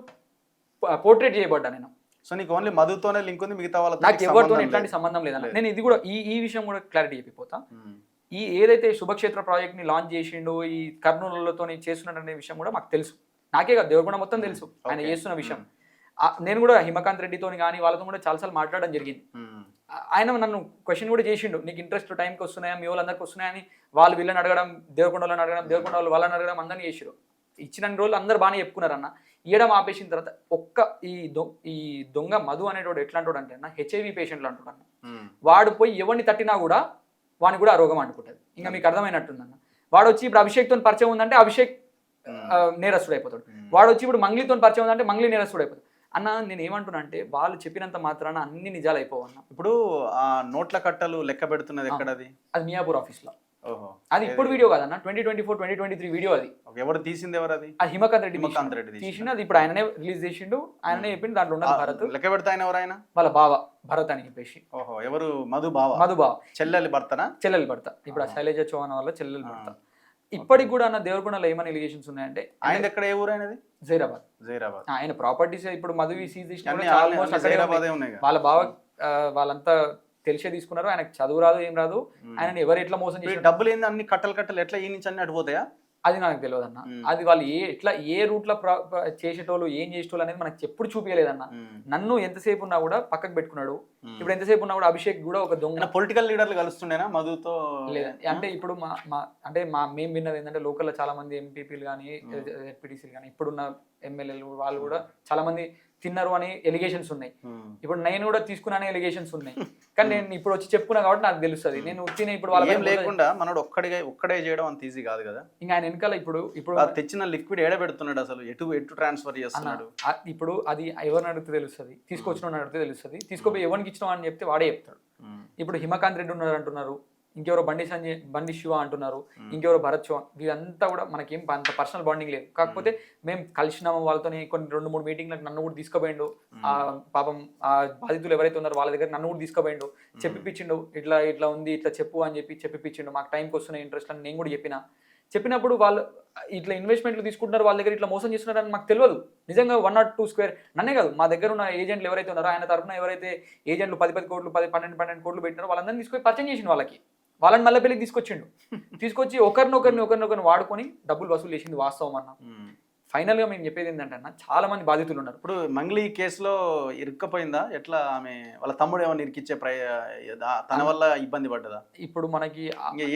పోర్ట్రేట్ చేయబడ్డా నేను. సో నీకు ఓన్లీ మధుతోనే లింక్ ఉంది, మిగతా వాళ్ళతో నాకు ఎవరితో ఎట్లాంటి సంబంధం లేదన్న. నేను ఇది కూడా ఈ విషయం కూడా క్లారిటీ చెప్పిపోతా. ఈ ఏదైతే శుభక్షేత్ర ప్రాజెక్ట్ ని లాంచ్ చేసిండో ఈ కర్నూలులతో చేస్తున్నాడనే విషయం కూడా మాకు తెలుసు. నాకే కాదు దేవరకొండ మొత్తం తెలుసు ఆయన చేస్తున్న విషయం. నేను కూడా హిమకాంత్ రెడ్డితో కానీ వాళ్ళతో కూడా చాలాసార్లు మాట్లాడడం జరిగింది. ఆయన నన్ను క్వశ్చన్ కూడా చేసిండు, నీకు ఇంట్రెస్ట్ టైంకి వస్తున్నాయా మీ వాళ్ళందరికీ వస్తున్నాయని. వాళ్ళు వీళ్ళని అడగడం, దేవరకొండ వాళ్ళని అడగడం, దేవరకొండ వాళ్ళని అడగడం, అందరినీ చేసిరు. ఇచ్చిన రోజులు అందరు బాగానే చెప్పుకున్నారన్న. ఇయడం ఆపేసిన తర్వాత ఈ దొంగ మధు అనేటోడు ఎట్లాంటోడు అంటే అన్న హెచ్ఐవి పేషెంట్లు అంటాడు అన్న. వాడు పోయి ఎవరిని తట్టినా కూడా వాడిని కూడా ఆ రోగం అంటుకుంటుంది. ఇంకా మీకు అర్థమైనట్టుందన్న. వాడు వచ్చి ఇప్పుడు అభిషేక్తో పరిచయం ఉందంటే అభిషేక్ నేరస్తుడు అయిపోతాడు. వాడు వచ్చి ఇప్పుడు మంగ్లీతో పరిచయం ఉందంటే మంగ్లీ నేరస్తుడు అయిపోతాడు. అన్న నేను ఏమంటున్నా అంటే వాళ్ళు చెప్పినంత మాత్రాన అన్ని నిజాలు అయిపోవన్నా. ఇప్పుడు ఆ నోట్ల కట్టలు లెక్క పెడుతున్నది ఎక్కడది? అది మియాపూర్ ఆఫీస్ లో. అది ఇప్పుడు వీడియో కాదన్న, 2024-2023 వీడియో అది. ఎవరు తీసింది? ఎవరు అది? అది హిమకాంత్ రెడ్డి తీసిండు. అది ఇప్పుడు ఆయననే రిలీజ్ చేసిండు, ఆయననే చెప్పిండు. దాంట్లో ఉన్నది భరత్. లెక్క పెడతా ఆయన ఎవరు? ఆయన వాళ్ళ బావ భరత్ అని చెప్పేసి. ఓహో, ఎవరు? మధు బావ చెల్లెలి భర్తనా? చెల్లెలి భర్త. ఇప్పుడు ఆ శైలజ చౌహాన్ వల్ల చెల్లెలి భర్త. ఇప్పటికి కూడా అన్న దేవరకొండలో ఏమైనా ఎలిగేషన్స్ ఉన్నాయంటే ఆయన ఎక్కడ ఏ ఊరు అయినది? జైరాబాద్. ఆయన ప్రాపర్టీస్ ఇప్పుడు మధువి సీజ్ చేసిన వాళ్ళ బావ వాళ్ళంతా తెలిసే తీసుకున్నారు. ఆయనకు చదువు రాదు ఏం రాదు. ఆయన ఎవరు ఎట్లా మోసం చేసి డబ్బులు ఏంది అన్ని కట్టలు ఎట్లా ఈ నుంచి అన్ని అడిపోతాయా అది నాకు తెలియదు అన్న. అది వాళ్ళు ఏ రూట్ లో చేసేటోళ్ళు ఏం చేసేటోళ్ళు అనేది మనకు ఎప్పుడు చూపించలేదన్న. నన్ను ఎంతసేపు ఉన్నా కూడా పక్కకు పెట్టుకున్నాడు. ఇప్పుడు ఎంతసేపు ఉన్నా కూడా అభిషేక్ కూడా ఒక దొంగ పొలిటికల్ లీడర్లు కలుస్తుండేనా మధుతో? లేదా అంటే ఇప్పుడు మేము విన్నది ఏంటంటే లోకల్లో చాలా మంది ఎంపీపీలు కానీ ఎస్పీటీసీలు కానీ ఇప్పుడున్న ఎమ్మెల్యేలు వాళ్ళు కూడా చాలా మంది తిన్నారు అని ఎలిగేషన్స్ ఉన్నాయి. ఇప్పుడు నేను కూడా తీసుకున్నాను ఎలిగేషన్స్ ఉన్నాయి. కానీ నేను ఇప్పుడు వచ్చి చెప్పుకున్నా కాబట్టి నాకు తెలుస్తుంది. నేను తినే ఇప్పుడు వాళ్ళ లేకుండా మనోడు ఒక్కడే చేయడం అంత ఈజీ కాదు కదా. ఇంకా ఆయన వెనకాల ఇప్పుడు తెచ్చిన లిక్విడ్ ఏడ పెడుతున్నాడు అసలు, ఎటు ట్రాన్స్ఫర్ చేస్తున్నాడు. ఇప్పుడు అది ఎవరిని అడిగితే తెలుస్తుంది, తీసుకొచ్చిన అడిగితే తెలుస్తుంది. తీసుకోపోయి ఎవరికి ఇచ్చినావు అని చెప్తే వాడే చెప్తాడు. ఇప్పుడు హిమకాంత్ రెడ్డి ఉన్నారు అంటున్నారు, ఇంకెవరో బండి శివ అంటున్నారు, ఇంకెవరో భరత్ చౌహాన్. వీళ్ళంతా కూడా మనకేం అంత పర్సనల్ బాండింగ్ లేదు. కాకపోతే మేము కలిసినాము వాళ్ళతో కొన్ని 2-3 మీటింగ్లకు నన్ను కూడా తీసుకుపోయిండు. ఆ పాపం ఆ బాధితులు ఎవరైతే ఉన్నారో వాళ్ళ దగ్గర నన్ను కూడా తీసుకుపోయిండు, చెప్పిపించిండు. ఇట్లా ఉంది ఇట్లా చెప్పు అని చెప్పిపించిండు. మాకు టైంకి వస్తున్న ఇంట్రెస్ట్ అని నేను కూడా చెప్పినప్పుడు వాళ్ళు ఇట్లా ఇన్వెస్ట్మెంట్లు తీసుకుంటున్నారు, వాళ్ళ దగ్గర ఇట్లా మోసం చేస్తున్నారని మాకు తెలియదు. నిజంగా 1 or 2 స్క్వేర్ నన్నే కాదు, మా దగ్గర ఉన్న ఏజెంట్లు ఎవరైతే ఉన్నారో ఆయన తరఫున ఎవరైతే ఏజెంట్లు 10 కోట్లు 12 కోట్లు పెట్టినారో వాళ్ళందరినీ తీసుకొని పరిచయం చేసిండు. వాళ్ళని మళ్ళీ పెళ్ళికి తీసుకొచ్చి ఒకరినొకరిని వాడుకొని డబ్బులు వసూలు చేసింది వాస్తవం అన్న. ఫైనల్ గా మేము చెప్పేది ఏంటంటే అన్న, చాలా మంది బాధితులు ఉన్నారు. ఇప్పుడు మంగ్లీ కేసులో ఇరుక్కపోయిందా ఎట్లా? ఆమె వాళ్ళ తమ్ముడు ఏమైనా ఇరికిచ్చే తన వల్ల ఇబ్బంది పడ్డదా? ఇప్పుడు మనకి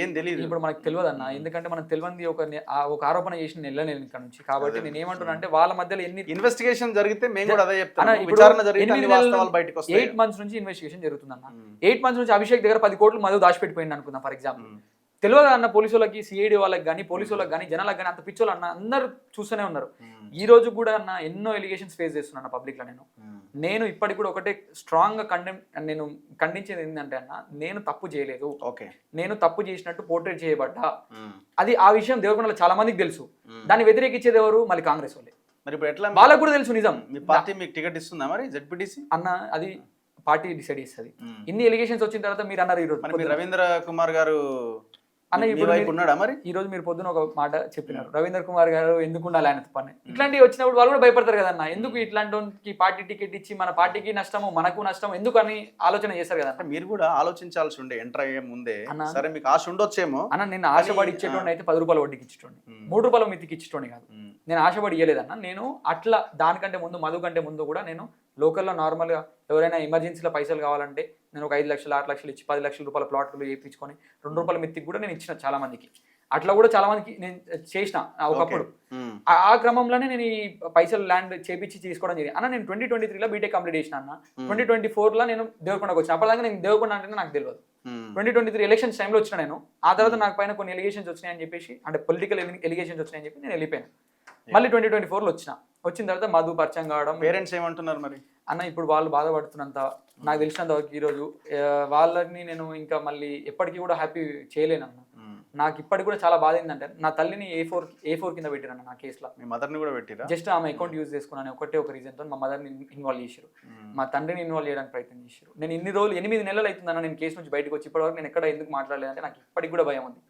ఏం తెలియదు. ఇప్పుడు మనకి తెలియదు అన్న, ఎందుకంటే మనకు తెలియంది ఒక ఆరోపణ చేసిన వెళ్ళలేదు ఇక్కడ నుంచి. కాబట్టి నేను ఏమంటున్నా అంటే వాళ్ళ మధ్యలో ఎన్ని ఇన్వెస్టిగేషన్ జరిగితే మేము కూడా అదే చెప్తాను. 8 months నుంచి ఇన్వెస్టిగేషన్ జరుగుతుంది అన్న. 8 months నుంచి అభిషేక్ దగ్గర 10 కోట్లు మధు దాచిపెట్టిపోయింది అనుకుందాం ఫర్ ఎగ్జాంపుల్. తెలియదు అన్న పోలీసు వాళ్ళకి, సిఐడి వాళ్ళకి కానీ, పోలీసు వాళ్ళకి కానీ, జనాలకు కానీ, అంత పిచ్చోళ్ళు అన్న అందరూ చూస్తూనే ఉన్నారు. ఈ రోజు కూడా అన్న ఎన్నో ఎలిగేషన్స్ ఫేస్ చేస్తున్నాను పబ్లిక్ లో. నేను ఇప్పటికి కూడా ఒకటే స్ట్రాంగ్ గా నేను ఖండించేది ఏంటంటే అన్న, నేను తప్పు చేయలేదు, నేను తప్పు చేసినట్టు పోర్ట్రేట్ చేయబడ్డా. అది ఆ విషయం దేవరకొండలో చాలా మందికి తెలుసు. దాన్ని వ్యతిరేకించేది ఎవరు? మళ్ళీ కాంగ్రెస్ వాళ్ళే. మరి ఇప్పుడు ఎట్లా వాళ్ళకు కూడా తెలుసు నిజం. మీ పార్టీ మీకు టికెట్ ఇస్తుందా మరి జెడ్పీటీసీ అన్న? అది పార్టీ డిసైడ్ చేస్తుంది. ఇన్ని ఎలిగేషన్స్ వచ్చిన తర్వాత మీరు అన్నారు ఈరోజు రవీంద్ర కుమార్ గారు అన్న ఉన్నాడా మరి? ఈ రోజు మీరు పొద్దున ఒక మాట చెప్పినారు, రవీంద్ర కుమార్ గారు ఎందుకు ఉండాలి ఆయన పని. ఇట్లాంటివి వచ్చినప్పుడు వాళ్ళు కూడా భయపడతారు కదన్న. ఎందుకు ఇట్లాంటి పార్టీ టికెట్ ఇచ్చి మన పార్టీకి నష్టము మనకు నష్టం ఎందుకు అని ఆలోచన చేశారు కదా. మీరు కూడా ఆలోచించాల్సి ఉండే ఎంటర్ అయ్యే ముందే. సరే మీకు ఆశ ఉండొచ్చేమో అన్న. నేను ఆశపడి ఇచ్చేటోండి అయితే 10 రూపాయలు వడ్డీకి ఇచ్చేటోండి, 3 రూపాయల మితికి ఇచ్చేటోండి కాదు. నేను ఆశపడి ఇవ్వలేదన్న. నేను అట్లా దానికంటే ముందు, మధు కంటే ముందు కూడా నేను లోకల్లో నార్మల్గా ఎవరైనా ఎమర్జెన్సీలో పైసలు కావాలంటే నేను ఒక 5 లక్షలు 6 లక్షలు ఇచ్చి 10 లక్షల రూపాయల ప్లాట్లు వేయించుకొని 2 రూపాయల మిత్తికి కూడా నేను ఇచ్చిన చాలా మందికి. అట్లా కూడా చాలా మందికి నేను చేసిన ఒకప్పుడు. ఆ క్రమంలోనే నేను ఈ పైసలు ల్యాండ్ చేపించి తీసుకోవడం జరిగింది అన్న. నేను 2023లో బీటెక్ కంప్లీట్ చేసిన అన్న. 2024లో నేను దేవరకొండకు వచ్చిన. అప్పటిదాకా నేను దేవరకొండ అంటే నాకు తెలియదు. 2023 ఎలక్షన్స్ టైంలో వచ్చిన నేను. ఆ తర్వాత నాకు పైన కొన్ని ఎలిగేషన్స్ వచ్చినాయని చెప్పేసి, అంటే పొలిటికల్ ఎలిగేషన్స్ వచ్చినాయని చెప్పి నేను వెళ్ళిపోయాను. మళ్ళీ 2024లో వచ్చిన తర్వాత మధు పరిచయం కావడం. పేరెంట్స్ ఏమంటున్నారు మరి అన్న? ఇప్పుడు వాళ్ళు బాధపడుతున్నంత నాకు తెలిసినంత వరకు ఈరోజు వాళ్ళని నేను ఇంకా మళ్ళీ ఎప్పటికీ కూడా హ్యాపీ చేయలేను అన్న. నాకు ఇప్పటికి కూడా చాలా బాధ ఏంటంటే, నా తల్లిని A4 కింద పెట్టిరన్న నా కేసులో. మీ మదర్ని కూడా పెట్టిరా? జస్ట్ ఆమె అకౌంట్ యూజ్ చేసుకున్నాను ఒకటే ఒక రీజన్తో మా మదర్ని ఇన్వాల్వ్ చేశారు, మా తండ్రిని ఇన్వాల్వ్ చేయడానికి ప్రయత్నం చేశారు. నేను ఇన్ని రోజులు 8 నెలలు అవుతుందన్న నేను కేసు నుంచి బయటకు వచ్చి ఇప్పటివరకు నేను ఎక్కడ ఎందుకు మాట్లాడలేదంటే నాకు ఇప్పటికి కూడా భయం ఉంది.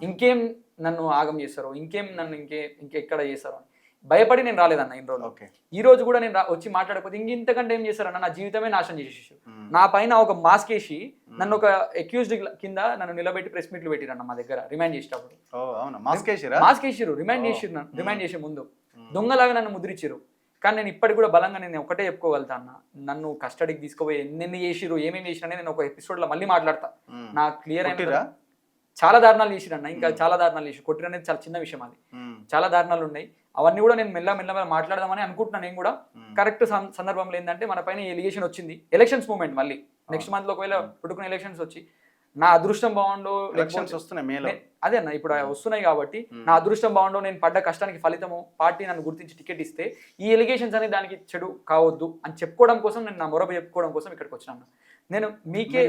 ఇంకేం నన్ను ఆగం చేస్తారో, ఇంకేం నన్ను ఇంకెక్కడ చేస్తారో అని భయపడి నేను రాలేదన్న ఇన్ని రోజులు. ఈ రోజు కూడా నేను వచ్చి మాట్లాడకపోతే ఇంతకంటే ఏం చేశారన్న? నా జీవితమే నాశనం చేసేసారు. నా పైన ఒక మాస్క్ వేసి నన్ను ఒక అక్యూజ్డ్ కింద నన్ను నిలబెట్టి ప్రెస్ మీట్లు పెట్టిరన్న మా దగ్గర రిమాండ్ చేసేటప్పుడు. మాస్క్ వేసిరు, రిమాండ్ చేసే ముందు దొంగలాగా నన్ను ముద్రించారు. కానీ నేను ఇప్పటికి కూడా బలంగా నేను ఒకటే చెప్పుకోగలుగుతా అన్న, నన్ను కస్టడీకి తీసుకుపోయి ఎన్ని చేసిరు, ఏమేమి చేసినా నేను ఒక ఎపిసోడ్లో మళ్ళీ మాట్లాడతా. నాకు క్లియర్ అయినా చాలా దారుణాలు చేసిరన్న, ఇంకా చాలా దారుణాలు చేసి కొట్టిన అనేది చాలా చిన్న విషయం. అది చాలా దారుణాలు ఉన్నాయి. అవన్నీ కూడా నేను మెల్ల మాట్లాడదామని అనుకుంటున్నాను. నేను కూడా కరెక్ట్ సందర్భంలో ఏంటంటే మన పైన ఎలిగేషన్ వచ్చింది, ఎలక్షన్స్ మూమెంట్ మళ్ళీ నెక్స్ట్ మంత్ లో ఒకవేళ పుట్టుకునే ఎలక్షన్స్ వచ్చి నా అదృష్టం బాగుండో, అదే అన్న ఇప్పుడు వస్తున్నాయి కాబట్టి నా అదృష్టం బాగుండో, నేను పడ్డ కష్టానికి ఫలితము పార్టీ నన్ను గుర్తించి టికెట్ ఇస్తే ఈ ఎలిగేషన్స్ అనేది దానికి చెడు కావద్దు అని చెప్పుకోవడం కోసం, నేను నా మొరబ చెప్పుకోవడం కోసం ఇక్కడికి వచ్చినాను. నేను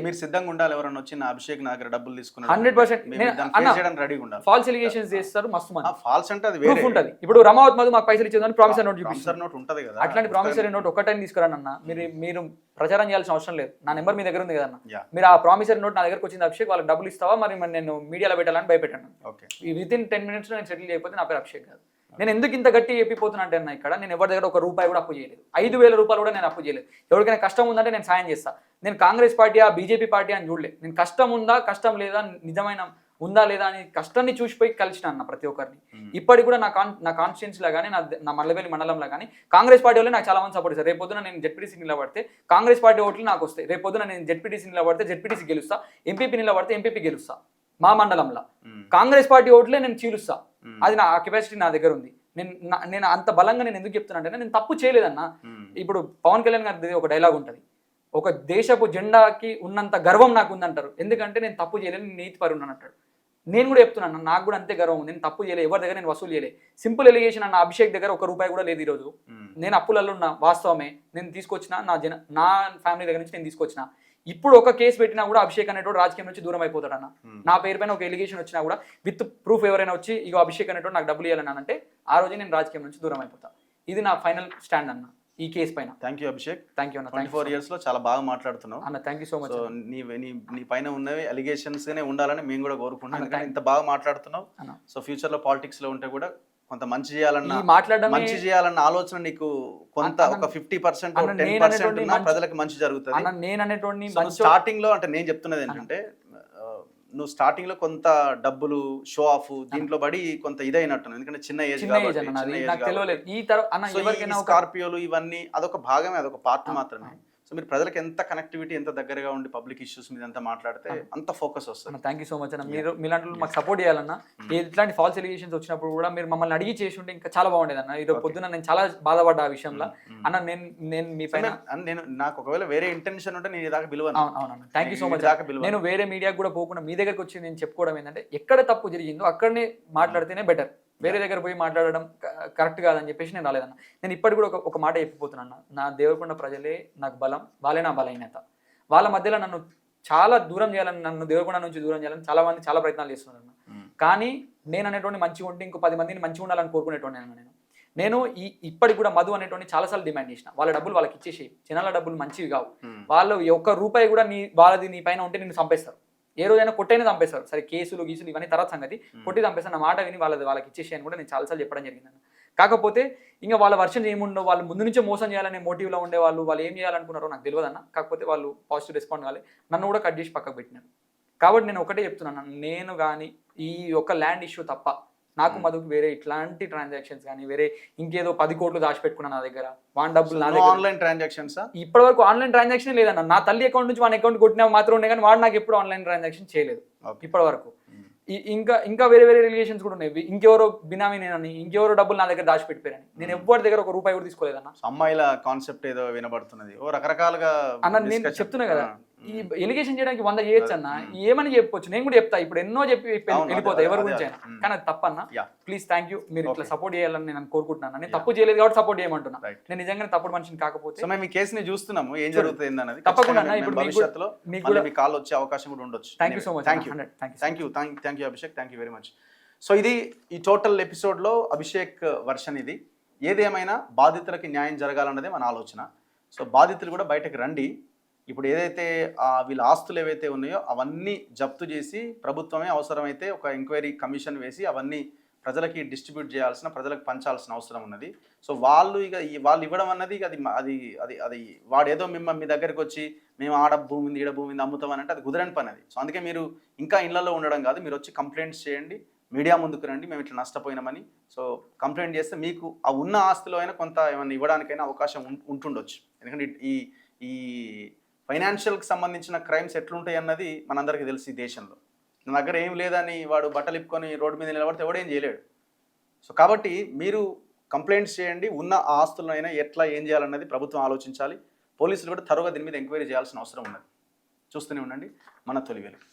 మీరు సిద్ధంగా ఉండాలి. ఎవరైనా వచ్చి నా అభిషేక్ నా దగ్గర డబ్బులు తీసుకున్నారు 100% రెడీగా ఉండాలి. ఫాల్స్ ఎలిగేషన్స్ చేస్తారు మస్తు మంది. ఫాల్స్ అంటే అది ప్రూఫ్ ఉంటుంది. ఇప్పుడు రమావత్ మధు మాకు పైసలు ఇచ్చేదని ప్రామిసరీ నోట్ చూపిస్తారు, నోట్ ఉంటది కదా. అట్లాంటి ప్రామిసరీ నోట్ ఒక్కటైనా తీసుకురానన్న. మీరు ప్రచారం చేయాల్సిన అవసరం లేదు. నా నెంబర్ మీ దగ్గర ఉంది కదన్న. మీరు ఆ ప్రామిసరీ నోట్ నా దగ్గరకు వచ్చింది, అభిషేక్ వాళ్ళకి డబ్బులు ఇస్తావా మరి నేను మీడియాలో పెట్టాలని భయపెట్టాను. వితిన్ 10 minutes నేను సెటిల్ చేయకపోతే నా పేరు అభిషేక్ కాదు. నేను ఎందుకు ఇంత గట్టి చెప్పిపోతున్నా అంటే అన్న, ఇక్కడ నేను ఎవరి దగ్గర 1 రూపాయి కూడా అప్పు చేయలేదు, 5,000 రూపాయలు కూడా నేను అప్పు చేయలేదు. ఎవరికైనా కష్టం ఉందంటే నేను సాయం చేస్తా. నేను కాంగ్రెస్ పార్టీ బీజేపీ పార్టీ అని చూడలేదు. నేను కష్టం ఉందా, కష్టం లేదా, నిజమైన ఉందా లేదా అని కష్టాన్ని చూసిపోయి కలిసిన అన్న ప్రతి ఒక్కరిని. ఇప్పటికి కూడా నా కాన్స్టిట్యున్సీలో కానీ, నా మల్లెపల్లి మండలంలో కానీ కాంగ్రెస్ పార్టీ వాళ్ళు నాకు చాలా మంది సపోర్ట్ చేస్తారు. రేపొద్దున నేను జెడ్పీటీసీ నిలబడితే కాంగ్రెస్ పార్టీ ఓట్లు నాకు వస్తాయి. రేపొద్దున నేను జెడ్పీటీసీ నిలబడితే జెడ్పీటీసీ గెలుస్తా, ఎంపీపీ నిలబడితే ఎంపీపీ గెలుస్తా. మా మండలంలో కాంగ్రెస్ పార్టీ ఓట్లే నేను చీలుస్తా. అది నా కెపాసిటీ నా దగ్గర ఉంది. నేను అంత బలంగా నేను ఎందుకు చెప్తున్నా అంటే, నేను తప్పు చేయలేదన్నా. ఇప్పుడు పవన్ కళ్యాణ్ గారి ఒక డైలాగ్ ఉంటుంది, ఒక దేశపు జెండాకి ఉన్నంత గర్వం నాకు ఉందంటారు. ఎందుకంటే నేను తప్పు చేయలేదు, నేను నీతి పరున్నాను అంటాడు. నేను కూడా చెప్తున్నాను, నాకు కూడా అంతే గర్వం ఉంది. నేను తప్పు చేయలేదు, ఎవరి దగ్గర నేను వసూలు చేయలేదు. సింపుల్ ఎలిగేషన్ అన్న, అభిషేక్ దగ్గర 1 రూపాయి కూడా లేదు ఈరోజు. నేను అప్పులలో ఉన్న వాస్తవమే. నేను తీసుకొచ్చిన నా ఫ్యామిలీ దగ్గర నుంచి నేను తీసుకొచ్చిన. ఇప్పుడు ఒక కేసు పెట్టినా కూడా అభిషేక్ అనేటోడు రాజకీయం నుంచి దూరం అయిపోతాడు అన్న. నా పేరు పైన ఒక ఎలిగేషన్ వచ్చినా కూడా విత్ ప్రూఫ్ ఎవరైనా వచ్చి ఇగో అభిషేక్ అనేటోడు నాకు డబ్బులు ఇవ్వాలని అంటే ఆ రోజు నేను రాజకీయం నుంచి దూరం అయిపోతా. ఇది నా ఫైనల్ స్టాండ్ అన్న ఈ కేసు పైన. Thank you Abhishek. Thank you అన్న. 24 years లో చాలా బాగా మాట్లాడుతున్నావు అన్న. Thank you so much. నీ పైన ఉన్నవి అలిగేషన్స్ గానే ఉండాలని మేము కూడా కోరుకుంటున్నాం. ఎందుకంటే ఇంత బాగా మాట్లాడుతున్నావు. సో ఫ్యూచర్ లో పాలిటిక్స్ లో ఉంటే కూడా కొంత మంచి చేయాలన్న ఆలోచన నీకు కొంత ఒక 50% 10% ప్రజలకు మంచి జరుగుతుంది. స్టార్టింగ్ లో అంటే నేను చెప్తున్నది ఏంటంటే, నువ్వు స్టార్టింగ్ లో కొంత డబ్బులు షో ఆఫ్ దీంట్లో పడి కొంత ఇదైనట్టు. ఎందుకంటే చిన్న ఏజ్ స్కార్పియోలు ఇవన్నీ అదొక భాగమే, అదొక పార్ట్ మాత్రమే. సో మీరు ప్రజలకు ఎంత కనెక్టివిటీ, ఎంత దగ్గరగా ఉండి పబ్లిక్ ఇష్యూస్ మీద ఎంత మాట్లాడితే అంత ఫోకస్ వస్తుంది. థ్యాంక్ యూ సో మచ్ అన్న. మీరు మీలాంటి వాళ్ళు మాకు సపోర్ట్ చేయాలన్నా, ఇట్లాంటి ఫాల్స్ ఎలిగేషన్స్ వచ్చినప్పుడు కూడా మీరు మమ్మల్ని అడిగి చేసి ఉంటే ఇంకా చాలా బాగుండేది అన్న. ఈరోజు పొద్దున నేను చాలా బాధపడ్డా ఆ విషయంలో అన్న. నేను మీ పైన నాకు ఒకవేళ వేరే ఇంటెన్షన్ ఉంటే నేను దాకా పిలువను. అవునన్నా, థ్యాంక్ యూ సో మచ్. నేను వేరే మీడియాకి కూడా పోకుండా మీ దగ్గరకు వచ్చి నేను చెప్పుకోవడం ఏంటంటే, ఎక్కడ తప్పు జరిగిందో అక్కడనే మాట్లాడితేనే బెటర్. వేరే దగ్గర పోయి మాట్లాడడం కరెక్ట్ కాదని చెప్పేసి నేను రాలేదన్న. నేను ఇప్పటికి కూడా ఒక మాట చెప్పిపోతున్నాను. నా దేవరకొండ ప్రజలే నాకు బలం, వాళ్ళే నా బలహీనత. వాళ్ళ మధ్యలో నన్ను చాలా దూరం చేయాలని, నన్ను దేవరకొండ నుంచి దూరం చేయాలని చాలా మంది చాలా ప్రయత్నాలు చేస్తున్నారు అన్న. కానీ నేను అనేటువంటి మంచిగా ఉంటే ఇంకో 10 మందిని మంచిగా ఉండాలని కోరుకునేటువంటి నేను ఇప్పటికి కూడా మధు అనేటువంటి చాలాసార్లు డిమాండ్ చేసిన. వాళ్ళ డబ్బులు వాళ్ళకి ఇచ్చేసి, జనాల డబ్బులు మంచివి కావు. వాళ్ళు ఒక్క రూపాయి కూడా వాళ్ళది నీ పైన ఉంటే నిన్ను చంపేస్తారు. ఏ రోజైనా కొట్టైనా చంపేస్తారు. సరే కేసులు గీసులు ఇవన్నీ తర్వాత సంగతి, కొట్టి చంపేస్తారు. నా మాట విని వాళ్ళకి ఇచ్చేసి అని కూడా నేను చాలాసార్లు చెప్పడం జరిగింది. కాకపోతే ఇంకా వాళ్ళ వర్షన్ ఏముండో, వాళ్ళు ముందు నుంచే మోసం చేయాలనే మోటివ్లో ఉండేవాళ్ళు. వాళ్ళు ఏం చేయాలనుకున్నారో నాకు తెలియదు అన్న. కాకపోతే వాళ్ళు పాజిటివ్ రెస్పాండ్ కావాలి, నన్ను కూడా కట్ చేసి పక్కకు పెట్టినారు. కాబట్టి నేను ఒకటే చెప్తున్నాను, నేను కానీ ఈ యొక్క ల్యాండ్ ఇష్యూ తప్ప నాకు మధుకు వేరే ఇట్లాంటి ట్రాన్సాక్షన్స్ కానీ వేరే ఇంకేదో 10 కోట్లు దాచిపెట్టుకున్నాను నా దగ్గర. వాన్ డబ్బులు నా దగ్గర ఆన్లైన్ ట్రాన్సాక్షన్స్ ఇప్పటి వరకు ఆన్లైన్ ట్రాన్సాక్షన్ లేదన్న. నా తల్లి అకౌంట్ నుంచి వాన్ అకౌంట్ కొట్టినా మాత్రం ఉండే, కానీ వాడు నాకు ఎప్పుడు ఆన్లైన్ ట్రాన్సాక్షన్ చేయలేదు ఇప్పటి వరకు. ఇంకా వేరే రిలేషన్స్ కూడా ఉన్నాయి. ఇంకెవరో బినామీ నేనని, ఇంకెవరో డబ్బులు నా దగ్గర దాచిపెట్టిపోయారని. నేను ఎవరి దగ్గర ₹1 కూడా తీసుకోలేదన్న. అమ్మాయిల కాన్సెప్ట్ ఏదో వినబడుతున్నది, ఓ రకరకాలుగా అన్న. నేను చెప్తున్నా కదా, ఈ ఎలిగేషన్ చేయడానికి 100 చేయొచ్చు అన్న, ఏమని చెప్పొచ్చు. నేను కూడా చెప్తా, ఇప్పుడు ఎన్నో చెప్పి వెళ్ళిపోతా ఎవరి గురించి అయినా. కానీ అది తప్పన్న. ప్లీజ్ థ్యాంక్ యూ, మీరు ఇట్లా సపోర్ట్ చేయాలని నేను కోరుకుంటున్నాను. నేను తప్పు చేయలేదు కాబట్టి సపోర్ట్ చేయమంటున్నా. నేను నిజంగానే తప్పుడు మనిషిని కాకపోతే మేము ఈ కేసుని చూస్తున్నాము, ఏం జరుగుతుంది అన్నది తప్పకుండా. ఇప్పుడు భవిష్యత్తులో మీకు కాల్ వచ్చే అవకాశం కూడా ఉండొచ్చు. Thank you so much. Thank you Abhishek, thank you very much. So ఇది ఈ టోటల్ ఎపిసోడ్లో అభిషేక్ వర్షన్ ఇది. ఏదేమైనా బాధితులకి న్యాయం జరగాలన్నదే మన ఆలోచన. సో బాధితులు కూడా బయటకు రండి. ఇప్పుడు ఏదైతే వీళ్ళ ఆస్తులు ఏవైతే ఉన్నాయో అవన్నీ జప్తు చేసి ప్రభుత్వమే అవసరమైతే ఒక ఎంక్వైరీ కమిషన్ వేసి అవన్నీ ప్రజలకి డిస్ట్రిబ్యూట్ చేయాల్సిన, ప్రజలకు పంచాల్సిన అవసరం ఉన్నది. సో వాళ్ళు ఇవ్వడం అన్నది అది వాడేదో మీ దగ్గరికి వచ్చి మేము ఆడ భూమి ఉంది, ఈడ భూమి ఉంది అమ్ముతామని అంటే అది కుదరని పని అది. సో అందుకే మీరు ఇంకా ఇళ్లలో ఉండడం కాదు, మీరు వచ్చి కంప్లైంట్స్ చేయండి, మీడియా ముందుకు రండి, మేము ఇట్లా నష్టపోయినామని. సో కంప్లైంట్ చేస్తే మీకు ఆ ఉన్న ఆస్తిలో అయినా కొంత ఏమైనా ఇవ్వడానికైనా అవకాశం ఉంటుండొచ్చు. ఎందుకంటే ఈ ఫైనాన్షియల్కి సంబంధించిన క్రైమ్స్ ఎట్లుంటాయి అన్నది మనందరికీ తెలిసి ఈ దేశంలో. నా దగ్గర ఏం లేదని వాడు బట్టలు ఇప్పుకొని రోడ్డు మీద నిలబడితే ఎవడేం చేయలేడు. సో కాబట్టి మీరు కంప్లైంట్స్ చేయండి, ఉన్న ఆస్తులైనా ఎట్లా ఏం చేయాలన్నది ప్రభుత్వం ఆలోచించాలి. పోలీసులు కూడా త్వరగా దీని మీద ఎంక్వైరీ చేయాల్సిన అవసరం ఉన్నది. చూస్తూనే ఉండండి మన తొలి వెలుగు.